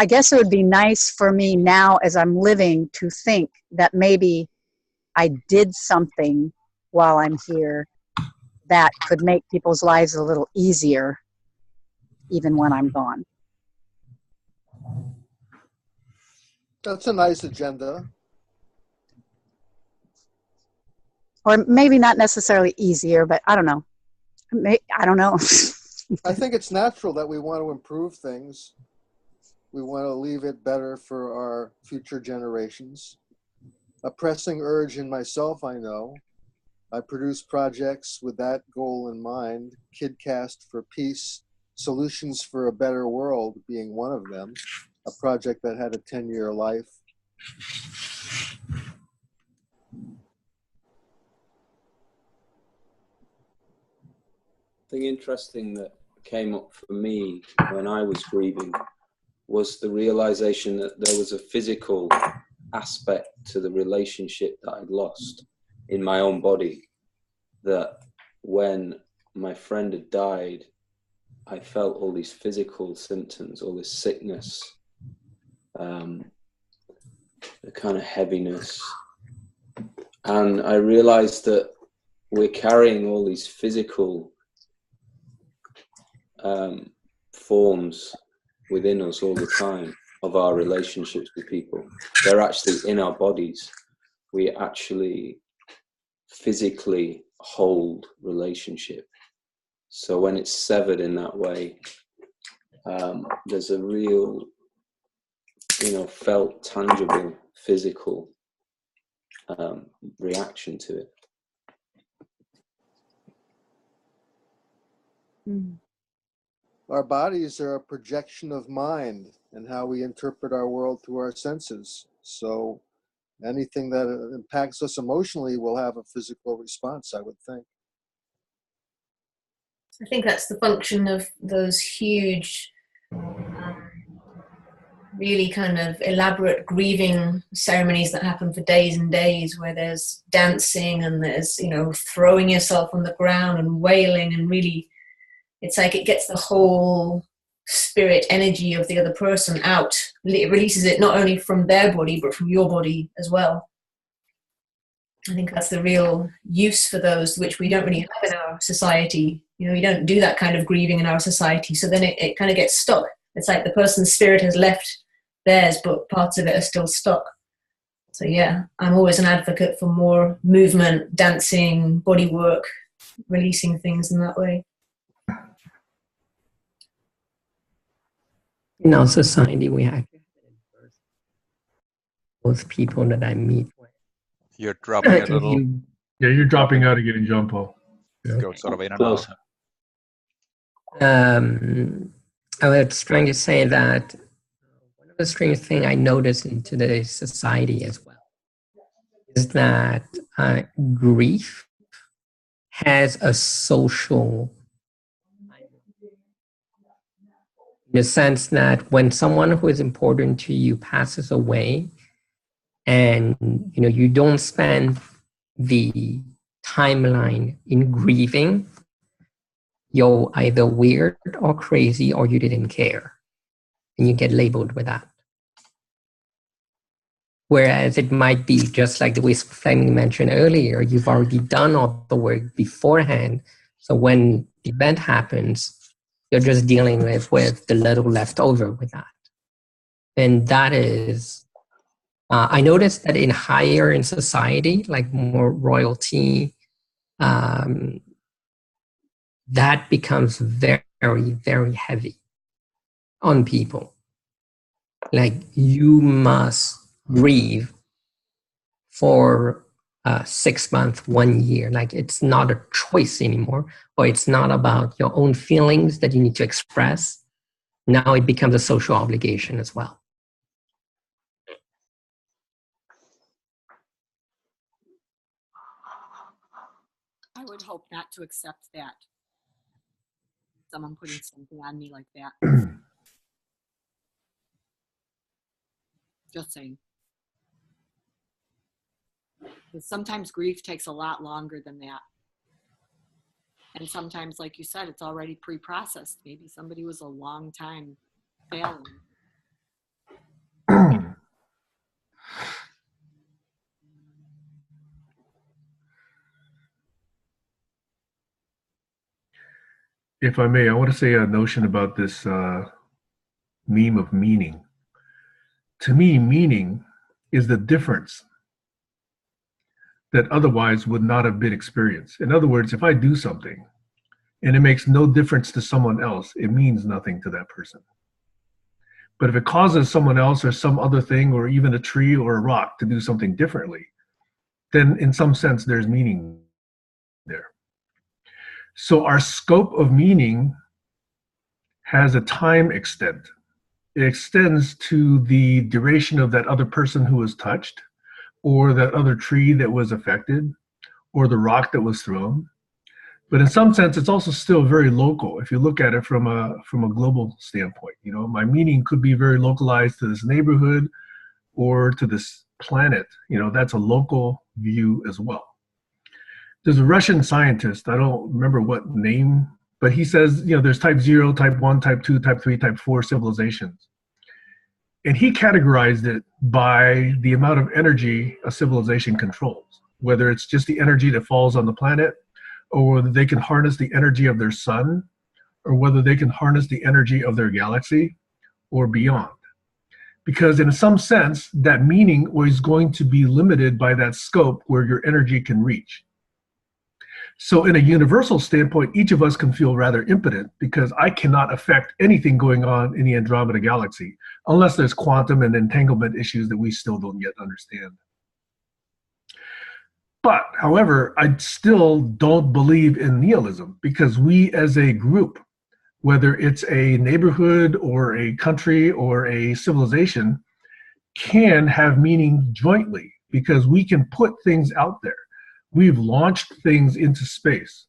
guess it would be nice for me now as I'm living to think that maybe I did something while I'm here that could make people's lives a little easier even when I'm gone. That's a nice agenda. Or maybe not necessarily easier, but I don't know. I don't know. I think it's natural that we want to improve things. We want to leave it better for our future generations. A pressing urge in myself, I know. I produce projects with that goal in mind. KidCast for Peace, Solutions for a Better World being one of them. A project that had a 10-year life. Thing interesting that came up for me when I was grieving was the realization that there was a physical aspect to the relationship that I'd lost in my own body, that when my friend had died, I felt all these physical symptoms, all this sickness, the kind of heaviness. And I realized that we're carrying all these physical forms within us all the time of our relationships with people. They're actually in our bodies. We actually physically hold relationship. So when it's severed in that way, there's a real, felt, tangible, physical reaction to it. Mm. Our bodies are a projection of mind and how we interpret our world through our senses. So anything that impacts us emotionally will have a physical response, I would think. I think that's the function of those huge, really kind of elaborate grieving ceremonies that happen for days and days, where there's dancing and there's, throwing yourself on the ground and wailing, and really, it's like it gets the whole spirit energy of the other person out. It releases it not only from their body, but from your body as well. I think that's the real use for those, which we don't really have in our society. We don't do that kind of grieving in our society. So then it kind of gets stuck. It's like the person's spirit has left theirs, but parts of it are still stuck. So yeah, I'm always an advocate for more movement, dancing, body work, releasing things in that way. In our society, we have both people that I meet with. You're dropping a little. Yeah, you're dropping out again, John Paul. Go sort of in and out. I was trying to say that one of the strange things I noticed in today's society as well is that grief has a social, in the sense that when someone who is important to you passes away, and you don't spend the timeline in grieving, you're either weird or crazy, or you didn't care, and you get labeled with that. Whereas it might be just like the way Fleming mentioned earlier, you've already done all the work beforehand. So when the event happens, you're just dealing with the little left over with that. And that is, I noticed that in higher in society, like more royalty, that becomes very, very heavy on people. Like you must grieve for 6 months, 1 year. Like it's not a choice anymore, or it's not about your own feelings that you need to express. Now it becomes a social obligation as well. I would hope not to accept that. Someone putting something on me like that. Just saying. Because sometimes grief takes a lot longer than that. And sometimes, like you said, it's already pre-processed. Maybe somebody was a long time failing. If I may, I want to say a notion about this meme of meaning. To me, meaning is the difference that otherwise would not have been experienced. In other words, if I do something and it makes no difference to someone else, it means nothing to that person. But if it causes someone else or some other thing or even a tree or a rock to do something differently, then in some sense there's meaning there. So our scope of meaning has a time extent. It extends to the duration of that other person who was touched, or that other tree that was affected, or the rock that was thrown. But in some sense, it's also still very local. If you look at it from a global standpoint, you know, my meaning could be very localized to this neighborhood or to this planet. You know, that's a local view as well. There's a Russian scientist, I don't remember what name, but he says, you know, there's type 0, type 1, type 2, type 3, type 4 civilizations. And he categorized it by the amount of energy a civilization controls, whether it's just the energy that falls on the planet, or whether they can harness the energy of their sun, or whether they can harness the energy of their galaxy, or beyond. Because in some sense, that meaning is going to be limited by that scope where your energy can reach. So in a universal standpoint, each of us can feel rather impotent because I cannot affect anything going on in the Andromeda galaxy unless there's quantum and entanglement issues that we still don't yet understand. But, however, I still don't believe in nihilism because we as a group, whether it's a neighborhood or a country or a civilization, can have meaning jointly because we can put things out there. We've launched things into space.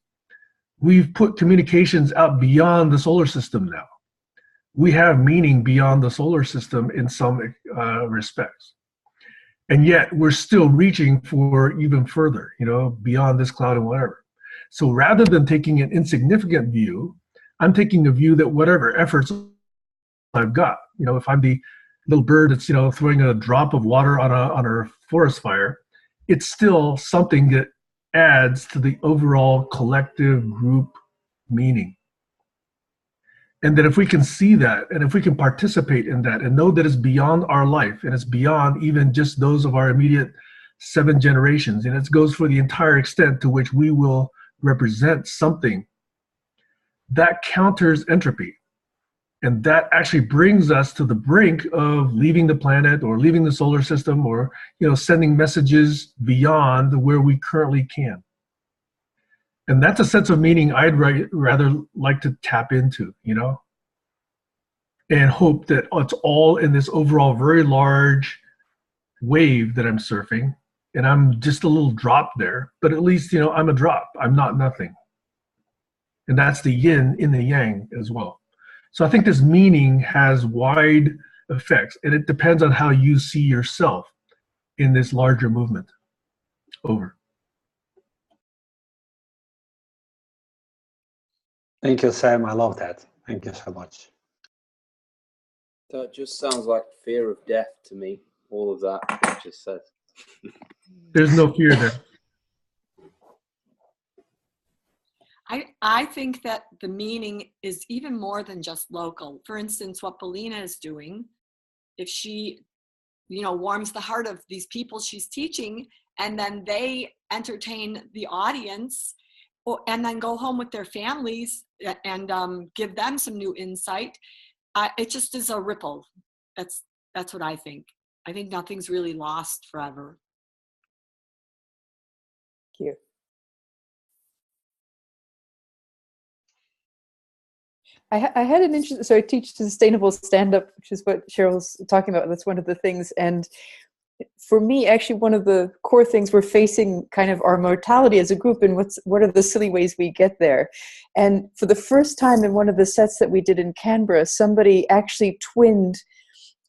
We've put communications out beyond the solar system now. We have meaning beyond the solar system in some respects. And yet we're still reaching for even further, you know, beyond this cloud and whatever. So rather than taking an insignificant view, I'm taking a view that whatever efforts I've got, you know, if I'm the little bird that's, you know, throwing a drop of water on a forest fire, it's still something that adds to the overall collective group meaning. And that if we can see that, and if we can participate in that and know that it's beyond our life and it's beyond even just those of our immediate 7 generations, and it goes for the entire extent to which we will represent something, that counters entropy. And that actually brings us to the brink of leaving the planet or leaving the solar system or, you know, sending messages beyond where we currently can. And that's a sense of meaning I'd rather like to tap into, you know, and hope that it's all in this overall very large wave that I'm surfing. And I'm just a little drop there, but at least, you know, I'm a drop. I'm not nothing. And that's the yin in the yang as well. So I think this meaning has wide effects, and it depends on how you see yourself in this larger movement. Over. Thank you, Sam. I love that. Thank you so much. That just sounds like fear of death to me, all of that you just said. There's no fear there. I think that the meaning is even more than just local. For instance, what Bellina is doing, if she, you know, warms the heart of these people she's teaching, and then they entertain the audience, and then go home with their families and give them some new insight, it just is a ripple. That's what I think. I think nothing's really lost forever. Thank you. I had an interest, so I teach sustainable stand-up, which is what Cheryl's talking about. That's one of the things. And for me, actually, one of the core things, we're facing kind of our mortality as a group, and what are the silly ways we get there. And for the first time in one of the sets that we did in Canberra, somebody actually twinned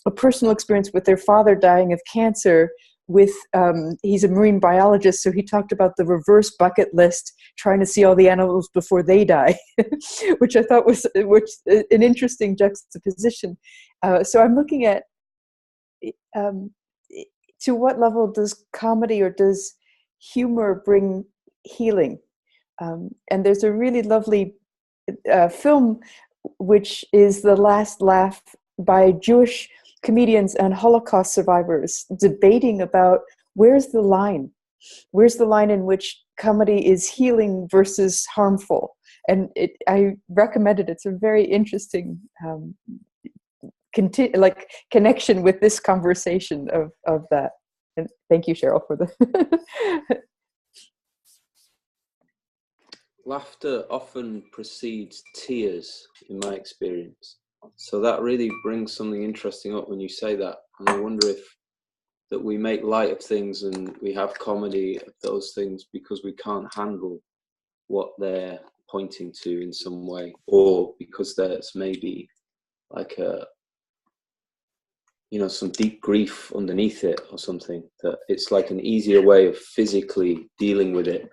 a personal experience with their father dying of cancer. With he's a marine biologist, so he talked about the reverse bucket list, trying to see all the animals before they die, which I thought was an interesting juxtaposition. So I'm looking at to what level does comedy or does humor bring healing? And there's a really lovely film, which is The Last Laugh, by Jewish comedians and Holocaust survivors debating about where's the line in which comedy is healing versus harmful. And I recommend it. It's a very interesting connection with this conversation of that. And thank you, Cheryl, for the Laughter often precedes tears, in my experience. So that really brings something interesting up when you say that. And I wonder if that we make light of things and we have comedy of those things because we can't handle what they're pointing to in some way, or because there's maybe like some deep grief underneath it or something, that it's like an easier way of physically dealing with it.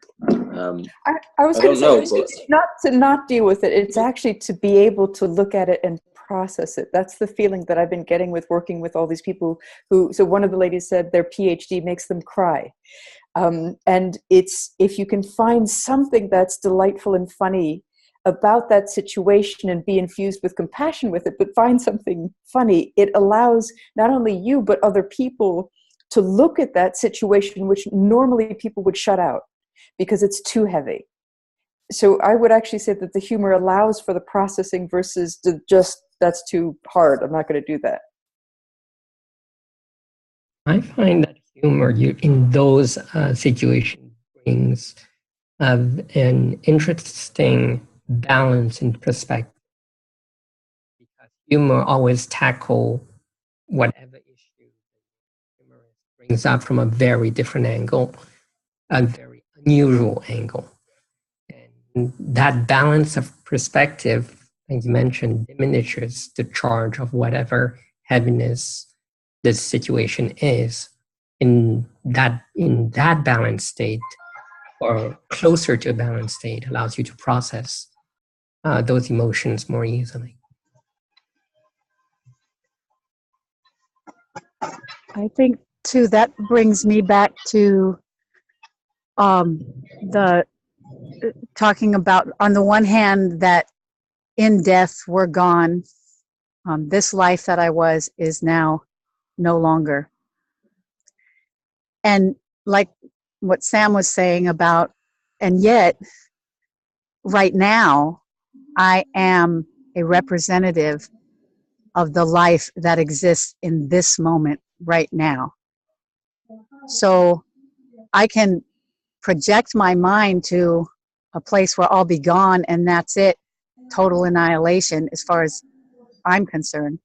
I was going to say, it's not to not deal with it. It's actually to be able to look at it and process it. That's the feeling that I've been getting with working with all these people so one of the ladies said their PhD makes them cry. And it's, if you can find something that's delightful and funny about that situation and be infused with compassion with it, but find something funny, it allows not only you, but other people to look at that situation, which normally people would shut out because it's too heavy. So I would actually say that the humor allows for the processing versus that's too hard, I'm not going to do that. I find that humor in those situations brings an interesting balance in perspective. Because humor always tackle whatever issue the humorist brings up from a very different angle, a very unusual angle. And that balance of perspective, as you mentioned, diminishes the charge of whatever heaviness this situation is. In that balanced state, or closer to a balanced state, allows you to process those emotions more easily. I think too, that brings me back to the talking about, on the one hand, that in death we're gone. This life that I was is now no longer. And like what Sam was saying about, and yet right now I am a representative of the life that exists in this moment right now. So I can project my mind to a place where I'll be gone and that's it, total annihilation as far as I'm concerned.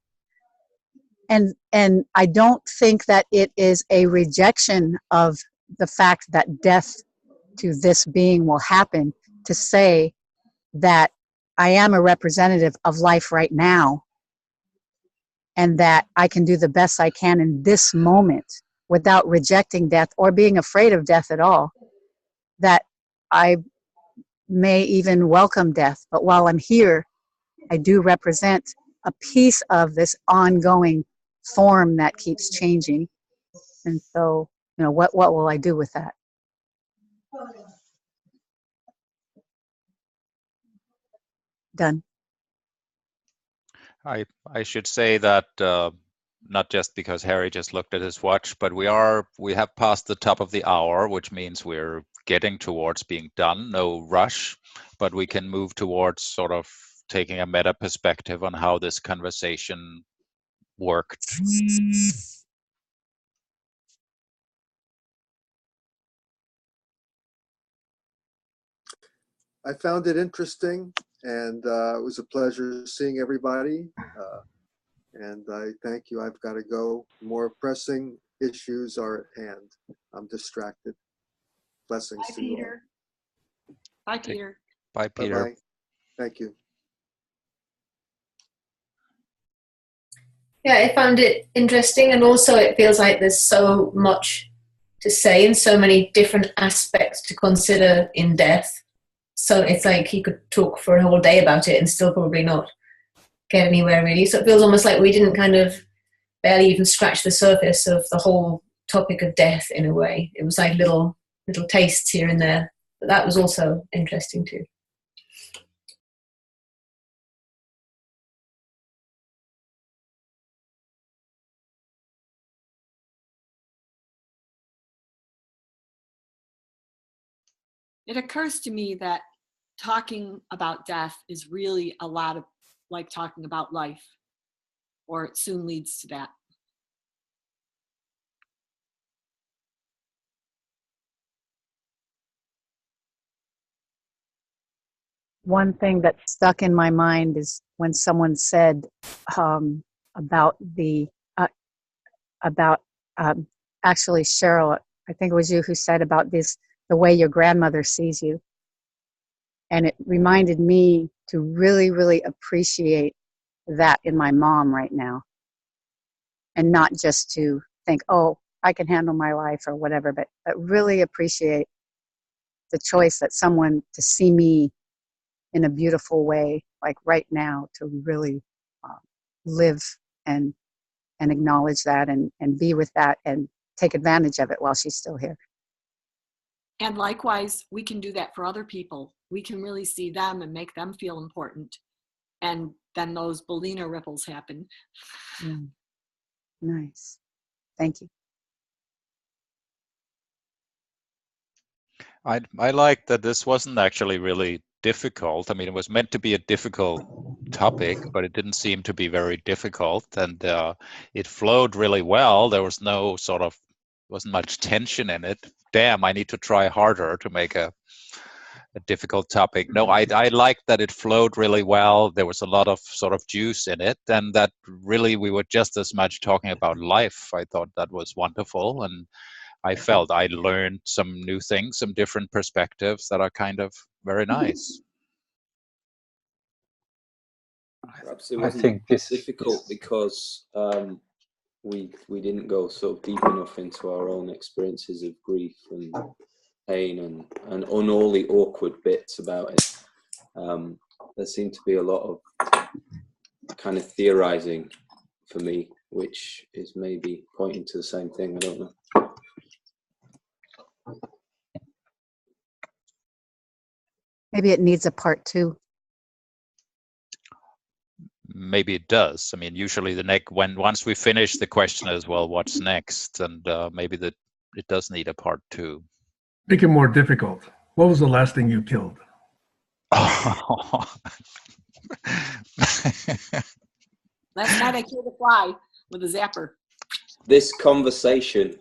And I don't think that it is a rejection of the fact that death to this being will happen, to say that I am a representative of life right now and that I can do the best I can in this moment without rejecting death or being afraid of death at all. That I may even welcome death, but while I'm here, I do represent a piece of this ongoing form that keeps changing. And so, what will I do with that? Done. I should say that not just because Harry just looked at his watch, but we have passed the top of the hour, which means we're getting towards being done. No rush, but we can move towards sort of taking a meta perspective on how this conversation worked. I found it interesting, and it was a pleasure seeing everybody. And I thank you. I've got to go. More pressing issues are at hand. I'm distracted. Blessings to you all. Bye, Peter. Bye, Peter. Bye-bye. Thank you. Yeah, I found it interesting, and also it feels like there's so much to say and so many different aspects to consider in death. So it's like you could talk for a whole day about it and still probably not get anywhere really. So it feels almost like we didn't kind of barely even scratch the surface of the whole topic of death in a way. It was like little tastes here and there. But that was also interesting too. It occurs to me that talking about death is really a lot of like talking about life, or it soon leads to that. One thing that stuck in my mind is when someone said about actually Cheryl, I think it was you who said about this, the way your grandmother sees you. And it reminded me to really, really appreciate that in my mom right now. And not just to think, oh, I can handle my life or whatever, but really appreciate the choice that someone to see me in a beautiful way, like right now, to really live and acknowledge that and be with that and take advantage of it while she's still here. And likewise, we can do that for other people. We can really see them and make them feel important. And then those Bellina ripples happen. Nice. Thank you. I like that this wasn't actually really difficult. I mean, it was meant to be a difficult topic, but it didn't seem to be very difficult, and it flowed really well. There was no wasn't much tension in it. Damn, I need to try harder to make a difficult topic. No, I liked that it flowed really well. There was a lot of sort of juice in it, and that really we were just as much talking about life. I thought that was wonderful, and I felt I learned some new things, some different perspectives that are kind of very nice. Perhaps it wasn't difficult because we didn't go so deep enough into our own experiences of grief and pain and on all the awkward bits about it. There seemed to be a lot of kind of theorizing for me, which is maybe pointing to the same thing. I don't know. Maybe it needs a part 2. Maybe it does. I mean, usually once we finish, the question is, well, what's next? And maybe that it does need a part 2. Make it more difficult. What was the last thing you killed? Last night I killed a fly with a zapper. This conversation.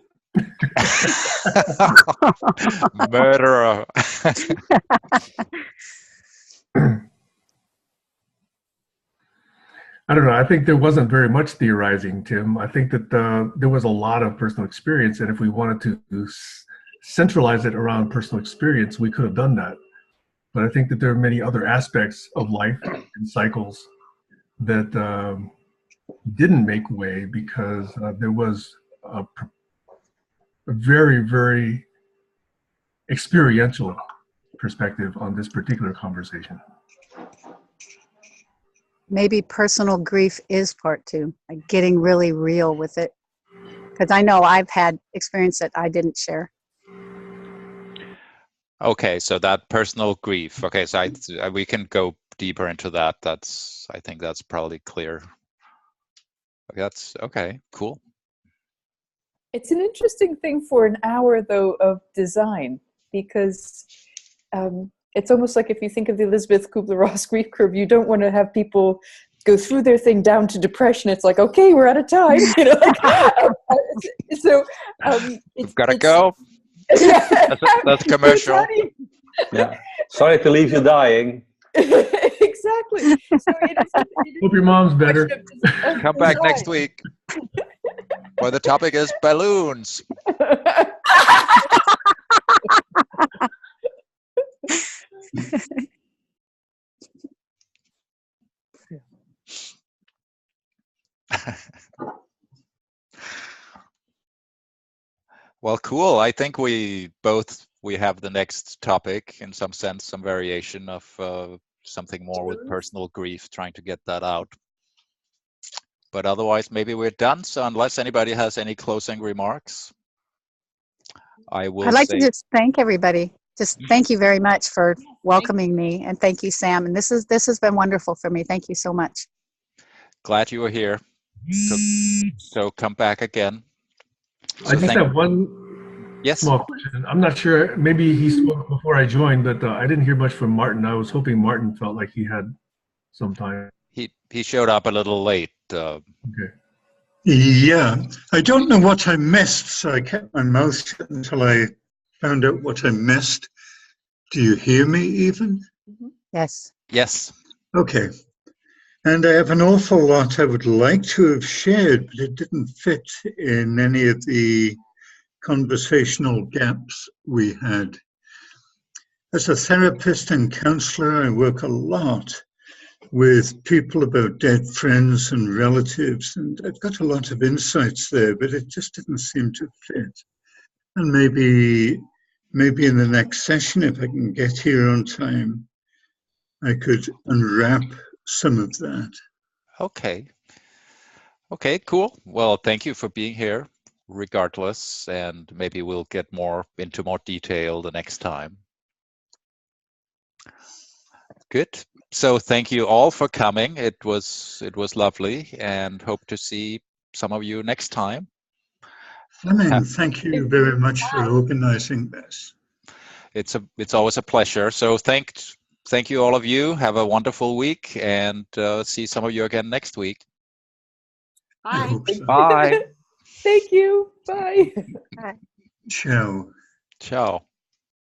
Murderer. I don't know. I think there wasn't very much theorizing, Tim. I think that there was a lot of personal experience, and if we wanted to centralize it around personal experience, we could have done that. But I think that there are many other aspects of life and cycles that didn't make way because there was a very, very experiential perspective on this particular conversation. Maybe personal grief is part 2, like getting really real with it. Because I know I've had experience that I didn't share. Okay, so that personal grief. Okay, so we can go deeper into that. I think that's probably clear. That's okay, cool. It's an interesting thing for an hour, though, of design, because it's almost like if you think of the Elizabeth Kubler-Ross grief curve, you don't want to have people go through their thing down to depression. It's like, okay, we're out of time. You know, we've got to go. That's commercial. Yeah. Sorry to leave you dying. Exactly. So hope your mom's better. Come back next week. Well, the topic is balloons. Well, cool. I think we have the next topic in some sense, some variation of something more with personal grief, trying to get that out. But otherwise, maybe we're done. So unless anybody has any closing remarks, I will I'd like say to just thank everybody. Just thank you very much for welcoming me, and thank you, Sam. And this has been wonderful for me. Thank you so much. glad you were here. So come back again. I just have one small question. I'm not sure. Maybe he spoke before I joined, but I didn't hear much from Martin. I was hoping Martin felt like he had some time. He showed up a little late. Okay. Yeah, I don't know what I missed, so I kept my mouth shut until I found out what I missed. Do you hear me even? Yes. Yes. Okay. And I have an awful lot I would like to have shared, but it didn't fit in any of the conversational gaps we had. As a therapist and counselor, I work a lot with people about dead friends and relatives, and I've got a lot of insights there, but it just didn't seem to fit. And maybe in the next session, if I can get here on time, I could unwrap some of that. Okay, cool. Well, thank you for being here regardless, and maybe we'll get into more detail the next time. Good. So thank you all for coming. It was lovely, and hope to see some of you next time. Fleming, thank you very much for organizing this. It's always a pleasure. So thank you all of you. Have a wonderful week, and see some of you again next week. Bye. So. Bye. Thank you. Bye. Ciao. Ciao.